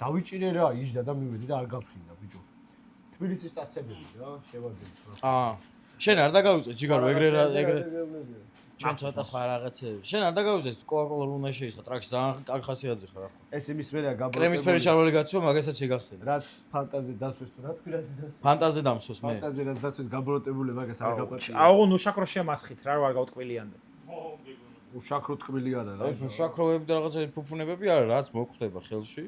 დავიჭირე რა, იჯდა და მივედი და არ გაფრინდა ბიჭო. თბილისის სტაცები რა, შევადები რა. შენ არ დაგავიწე ჯიგარო ეგრე ჩვენ ცოტა სხვა რაღაცები. შენ არ დაგავიძეს კოკაკოლა უნდა შეისხა ტრაქში ძალიან კარგი ხასიათზე ხარ ახლა. ეს იმის მერეა კრემის გაბლოკებული. ფერი შარვალი გაცვლა, მაგასაც შეგახსენე. რაც ფანტაზია დასვეს თუ რა თქვი რაც დასვეს. ფანტაზია დამსოს მე. ფანტაზია რაც დასვეს გაბლოკებული მაგას არ გაპატია. აუღო ნუშაკრო შემასხით რა ვარ გავტყვილიანდა. უშაქრო თქმილი არა რა. ეს უშაქროები და რაღაცა ფუფუნებები არა, რაც მოხდება ხელში.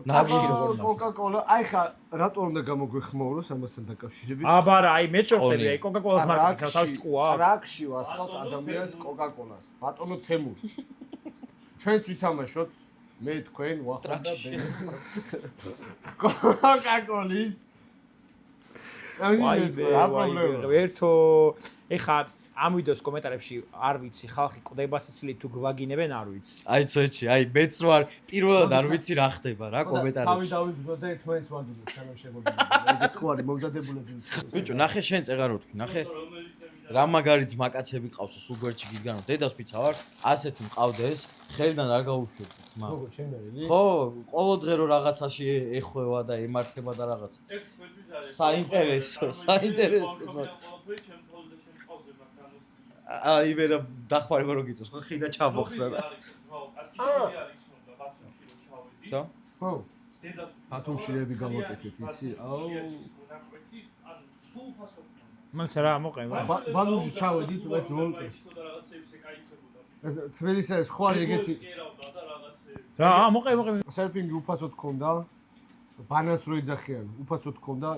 ნაგში როგორ ნახე. კოკაკოლა, აი ხა რატო უნდა გამოგვეხმაუროს ამასთან დაკავშირებით? აბარა, აი მე წოხდები, აი კოკაკოლას მარკეტი თავში ჭკუა. ტრაქში ვასხავთ ადამიანს კოკაკოლას. ბატონო თემურ. ჩვენც ვითამაშოთ მე თქვენ ვახავთ და ბენზინს. კოკაკოლის. აი ერთო ეხა ამ ვიდეოს კომენტარებში არ ვიცი ხალხი კვდება სიცილით თუ გვაგინებენ არ ვიცი. აი ცოჩი, აი მეც რო არ პირველად არ ვიცი რა ხდება რა კომენტარებში. თავი დავიძბო და ერთმანეთს ვაგინებ სანამ შემოგიდგა. ეგეც ხო არის მოგზადებულები. ბიჭო, ნახე შენ წეღარ ვთქვი, ნახე რა მაგარი ძმაკაცები ყავს სულ გვერდში გიდგანო. დედას ფიცა ვარ, ასეთი მყავდეს, ხელიდან არ გაუშვებდი ძმა. როგორ ჩემნელი? ხო, ყოველ დღე რო რაღაცაში ეხვევა და ემართება და რაღაც. საინტერესო, საინტერესო. აი მე რა დახმარება რო გიწევს, ხო ხიდა ჩაბოხსდა და. ცო? ხო. ბათუმშიები გავაკეთეთ, იცი? აუ. მაგ რა მოყევა. ბათუმში ჩავედით, ვეც ვოლკე. თბილისის ხო არის ეგეთი. რა, მოყევა. სერფინგი უფასოდ ქონდა. ბანანს რო იძახიან, უფასოდ ქონდა.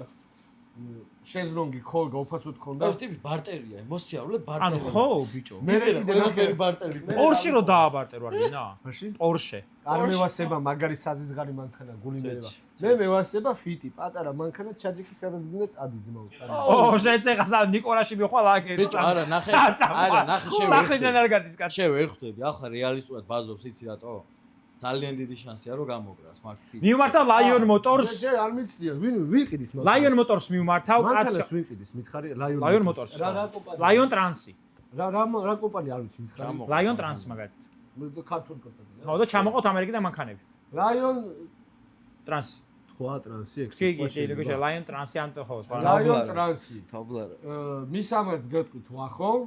შეზლონგი ხოლგა უფასოდ ქონდა. ეს ტიპი ბარტერია, მოსიარულე ბარტერი. ანუ ხო, ბიჭო. მე ყველაფერი ბარტერი. პორში რო დააბარტერო არ გინდა? მაშინ? პორშე. არ მევასება მაგარი საზიზღარი მანქანა გულიმერება. მე მევასება ფიტი, პატარა მანქანა ჩაჯიკი სადაც გინდა წადი ძმაო. ო, შეეცეხა ნიკორაში მიხვალ აქ. ბიჭო, არა, ნახე. არა, ნახე შევე. სახლიდან არ გადის კაცი. შევე ხვდები, ახლა რეალისტურად ბაზობს, იცი რატო? ძალიან დიდი შანსია რომ გამოგრას მაგ ფიტს. მივმართავ Lion Motors. ჯერ არ მიცდია, ვინ ყიდის მაგას? Lion Motors მივმართავ კაცს. მანქანას ვინ ყიდის? მითხარი Lion Motors. რა კომპანია? Lion Trans-ი. რა კომპანია არ ვიცი მითხარი. Lion Trans მაგათ. ქართული კომპანია. ხო და ჩამოყავთ ამერიკიდან მანქანები. Lion Trans. თქვა ტრანსი ექს. კი, კი, Lion Trans-ი ანტო ხო, სხვა. Lion Trans-ი. თაბლარა. მის ამერს გეტყვით ვახო.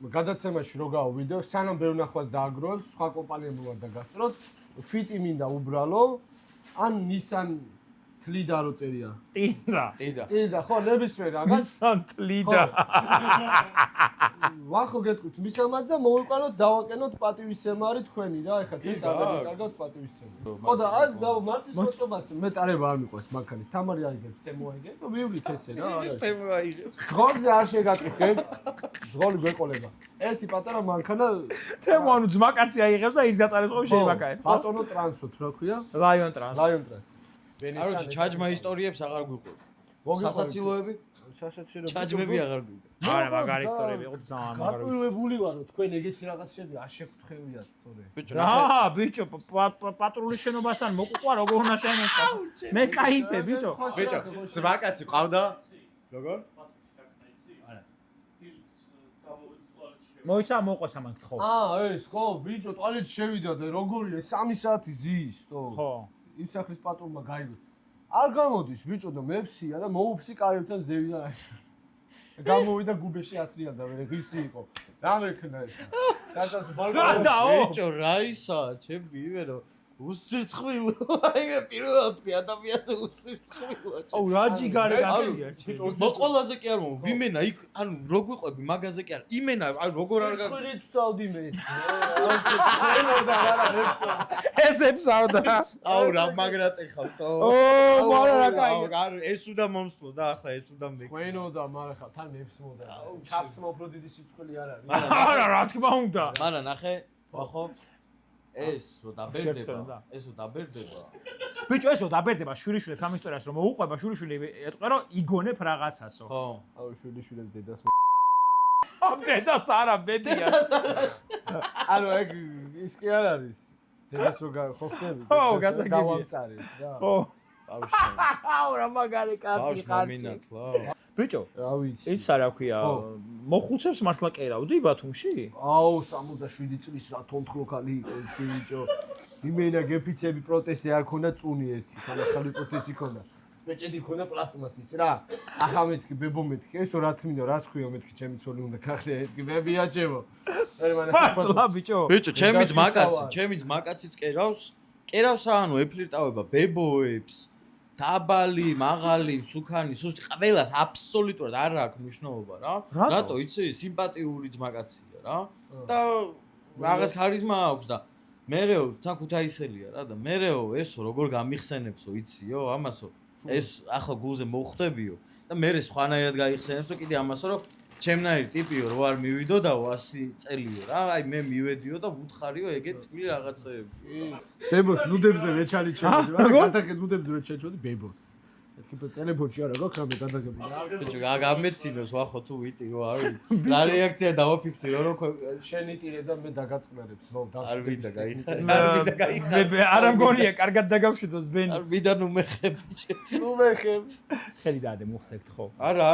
გადაცემაში რო გავა ვიდეო, სანამ ბევრ ნახვას დააგროვებს, სხვა კომპანიებმა უნდა გასწროთ. ფიტი მინდა უბრალო ან Nissan თლიდა რო წერია. ტიდა. ტიდა, ხო, ნებისმიერ რაღაც. Nissan თლიდა. ვახო გეტყვით მის ამას და მოვიყვანოთ დავაკენოთ პატივისცემარი თქვენი რა, ეხლა ჩვენ გავაკეთოთ პატივისცემარი. ხო და აი მარტის ფოტობას მე ტარება არ მიყვეს მანქანის. თამარი აიგებს, თემო აიგებს, ვივლით ესე რა. თემო აიგებს. ზღოლზე არ შეგატყიხებ. ზღოლი გვეყოლება. ერთი პატარა მანქანა თემო ანუ ძმაკაცი აიღებს და ის გატარებს ხო შეიმაკაეთ. ბატონო ტრანსოთ რა ქვია? Lion Trans. Lion Trans. აროჩი ჩაჯმა ისტორიებს აღარ გვიყვება. სასაცილოები? სასაცილო. ჩაჯმები აღარ გვიყვება. არა, მაგარი ისტორიები იყო ძალიან მაგარი. გაპირვებული ვარო, თქვენ ეგეთი რაღაცები არ შეგხვდებით, თორე. ბიჭო, ნახე. აა, ბიჭო, პატრულის შენობასთან მოყვა როგორ უნდა შემეწყო. მე кайფე, ბიჭო. ბიჭო, ძმაკაცი ყავდა? როგორ? მოიცა მოყვეს ამან ხო. ეს ხო, ბიჭო, ტუალეტში შევიდა და როგორია 3 საათი ზის, თო. ხო. იმ სახლის პატრონმა გაიგო. არ გამოდის ბიჭო და მეფსია და მოუფსი კარებთან ზევიდან აი. გამოვიდა გუბეში ასრიალდა, მე ღირსი იყო. რა მექნა ეს? კაცს გადაო. ბიჭო, რა ისა, ჩემი იმერო უსირცხვილო. აი მე პირველად თქვი ადამიანზე უსირცხვილო. აუ რა ჯიგარი გასულია. ბიჭო, მოყოლაზე კი არ მომ. ვიმენა იქ, ანუ რო გვიყვები მაგაზე კი არ. იმენა, აი როგორ არ გა. სულით წავდი მე. და რა მეფსა. ეს ეპსავდა. აუ რა მაგრატე ხავთ. ო, მარა რა кай. არ ეს უნდა მომსვლო და ახლა ეს უნდა მე. ხვენო და მარა ხა თან მეფს მოდა. ჩაფს უფრო დიდი სიცხელი არ არის. არა, რა თქმა უნდა. მარა ნახე, ხო? ეს რო დაბერდება, ეს რო დაბერდება. ბიჭო, ესო დაბერდება შვილიშვილებს ამ ისტორიას რომ მოუყვება შვილიშვილი ეტყვე რომ იგონებ რაღაცასო. ხო. აუ შვილიშვილებს დედას ამ დედას არა ბედია. ანუ ეგ ის კი არ არის. დედას რო ხო ხდები? ხო, გასაგებია. დავამწარებ რა. ხო. ბავშვი. აუ რა მაგარი კაცი ხარ. ბიჭო, რა ვიცი. ის არა ქვია, მოხუცებს მართლა კერავდი ბათუმში? აუ 67 წლის რა თონთხლოქალი იყო ის ბიჭო. იმენა გეფიცები პროტესტი არ ქონდა წუნი ერთი, ახალი პროტესტი ქონდა. ბეჭედი ქონდა პლასტმასის რა. ახლა მეთქი ბებო მეთქი, ესო რა თმინდა, რას ხვიო მეთქი ჩემი ცოლი უნდა გახდე, ეთქი მე მიაჩევო. მართლა ბიჭო. ბიჭო, ჩემი ძმაკაციც კერავს რა, ანუ ეფლირტავება ბებოებს, დაბალი, მაღალი, მსუქანი, სუსტი, ყველას აბსოლუტურად არ აქვს მნიშვნელობა რა. რატო იცი, სიმპათიური ძმაკაცია რა. და რაღაც ქარიზმა აქვს და მერეო თან ქუთაისელია რა და მერეო ესო როგორ გამიხსენებსო იციო ამასო ეს ახლა გულზე მოხვდებიო და მერე სხვანაირად გაიხსენებსო კიდე ამასო რომ ჩემნაირი ტიპიო რო არ მივიდო და 100 წელიო რა აი მე მივედიო და ვუთხარიო ეგეთ თბილი რაღაცეები ბებოს ნუდებზე ვეჩალიჩებოდი მაგრამ გადაგეთ ნუდებზე ვეჩალიჩებოდი ბებოს მეთქი ტელეფონში არა გვაქვს რამე გადაგებული ბიჭო გამეცინოს ვახო თუ ვიტი რო არ ვიცი რა რეაქცია დავაფიქსირო რომ შენი ტირე და მე დაგაწყნარებს ნო არ ვიდა გაიხარ მე არ მგონია კარგად დაგავშვიდოს ბენი არ ვიდა ნუ მეხე ბიჭო ნუ მეხებ ხელი დაადე მოხსენებთ ხო არა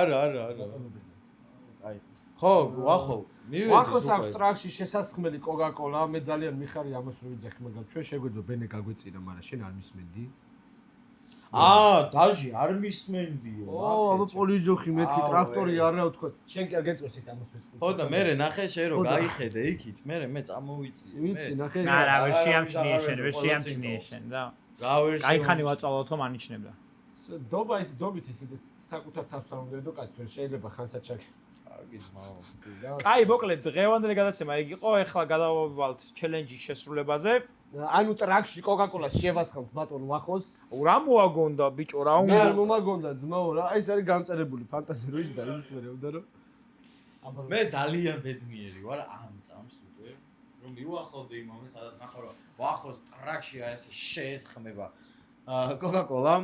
აი ხო ვახო მივედი ვახოს აქვს ტრაქში შესასხმელი კოკაკოლა მე ძალიან მიხარი ამას რომ ვიძახი მაგრამ ჩვენ შეგვეძო ბენე გაგვეწინა მაგრამ შენ არ მისმენდი დაჟი არ მისმენდიო აბა პოლიჯოხი მეთქი ტრაქტორი არა ვთქვა შენ კი არ გეწესით ამას ხო და მე ნახე შენ რომ გაიხედე იქით მე წამოვიწიე ვიცი ნახე არა ვერ შეამჩნიე შენ და რა ვერ გაიხანი ვაწვალოთო მანიშნებდა დობა ის დობით ისედაც საკუთარ თავს არ უნდა დოკაც თუ შეიძლება ხანსაჩაკი კარგი ძმაო აი მოკლედ დღევანდელი გადაცემა იქ იყო ეხლა გადავავალთ ჩელენჯის შესრულებაზე ანუ ტრაქში კოკაკოლას შევასხამთ ბატონ ვახოს რა მოაგონდა ბიჭო რა მე მომაგონდა ძმაო რა ეს არის გამწერებული ფანტაზია რო ის და იმის მერე უნდა რომ მე ძალიან ბედნიერი ვარ ამ წამს უკვე რომ მივახოდე იმ მომენტს სადაც ნახავ რომ ვახოს ტრაქში აი ესე შეესხმება კოკაკოლა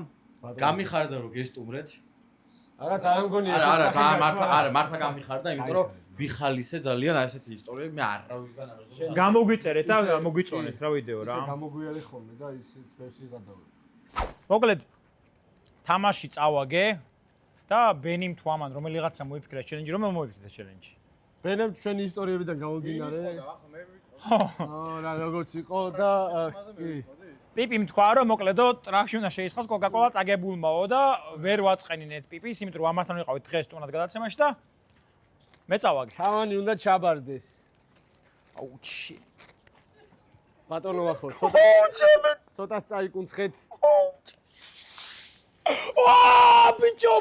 გამიხარდა რომ გესტუმრეთ რაღაც არ მგონია არა მართლა გამიხარდა იმიტომ რომ ვიხალისე ძალიან აი ესეთი ისტორიები მე არავისგან არ ვსწავლე გამოგვიწერეთ და მოგვიწონეთ რა ვიდეო რა ისე გამოგვიარე ხოლმე და ისეც ვერსი გადავე მოკლედ თამაში წავაგე და ბენიმ თუ ამან რომელიღაცა მოიფიქრა ჩელენჯი რომ მოიფიქრა ჩელენჯი ბენემ ჩვენი ისტორიებიდან გამომდინარე რა როგორც იყო და პიპიმ თქვა რომ მოკლედო ტრაქში უნდა შეისხოს კოკაკოლა წაგებულმაო და ვერ ვაწყენინეთ პიპის იმიტომ რომ ამასთან ვიყავით დღეს ტუნად გადაცემაში და მე წავაგე თავანი უნდა ჩაბარდეს აუჩი ბატონო ვახო ცოტა წაიკუნცხეთ ვა ბიჭო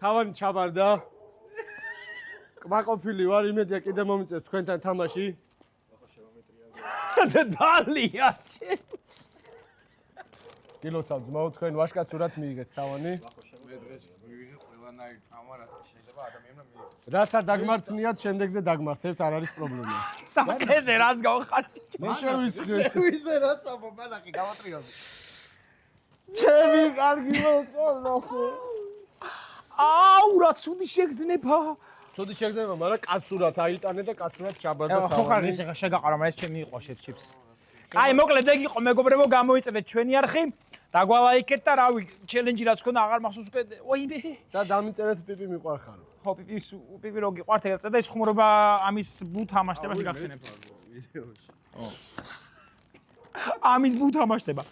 თავანი ჩაბარდა კმაყოფილი ვარ იმედია კიდე მომიწევს თქვენთან თამაში დალია გილოცავ ძმაო თქვენ ვაშკაცურად მიიგეთ თავანი მე დღეს მივიღე ყველანაირ თამარას შეიძლება ადამიანმა მიიღოს რაც არ დაგმართნიათ შემდეგზე დაგმართებთ არ არის პრობლემა საკეზე რას გავხარჯი მე შევიწყდეს შევიზე რა საბო მანახი გავატრიალე ჩემი კარგი მოწონო აუ რა ცუდი შეგზნება ცუდი შეგზნება მაგრამ კაცურად აიტანე და კაცურად ჩაბარდა ხო ხარ ეს ახლა შეგაყარა მაგრამ ეს ჩემი იყო შეფს აი მოკლედ ეგ იყო მეგობრებო გამოიწევეთ ჩვენი არხი დაგვალაიქეთ და რავი ჩელენჯი რაც ქონდა აღარ მახსოვს უკვე ოიმე და დამიწერეთ პიპი მიყვარხარო ხო პიპი რო გიყვართ ეგ წა და ის ხუმრობა ამის ბუ თამაშდებაში გახსენებთ ვიდეოში ამის ბუ თამაშდება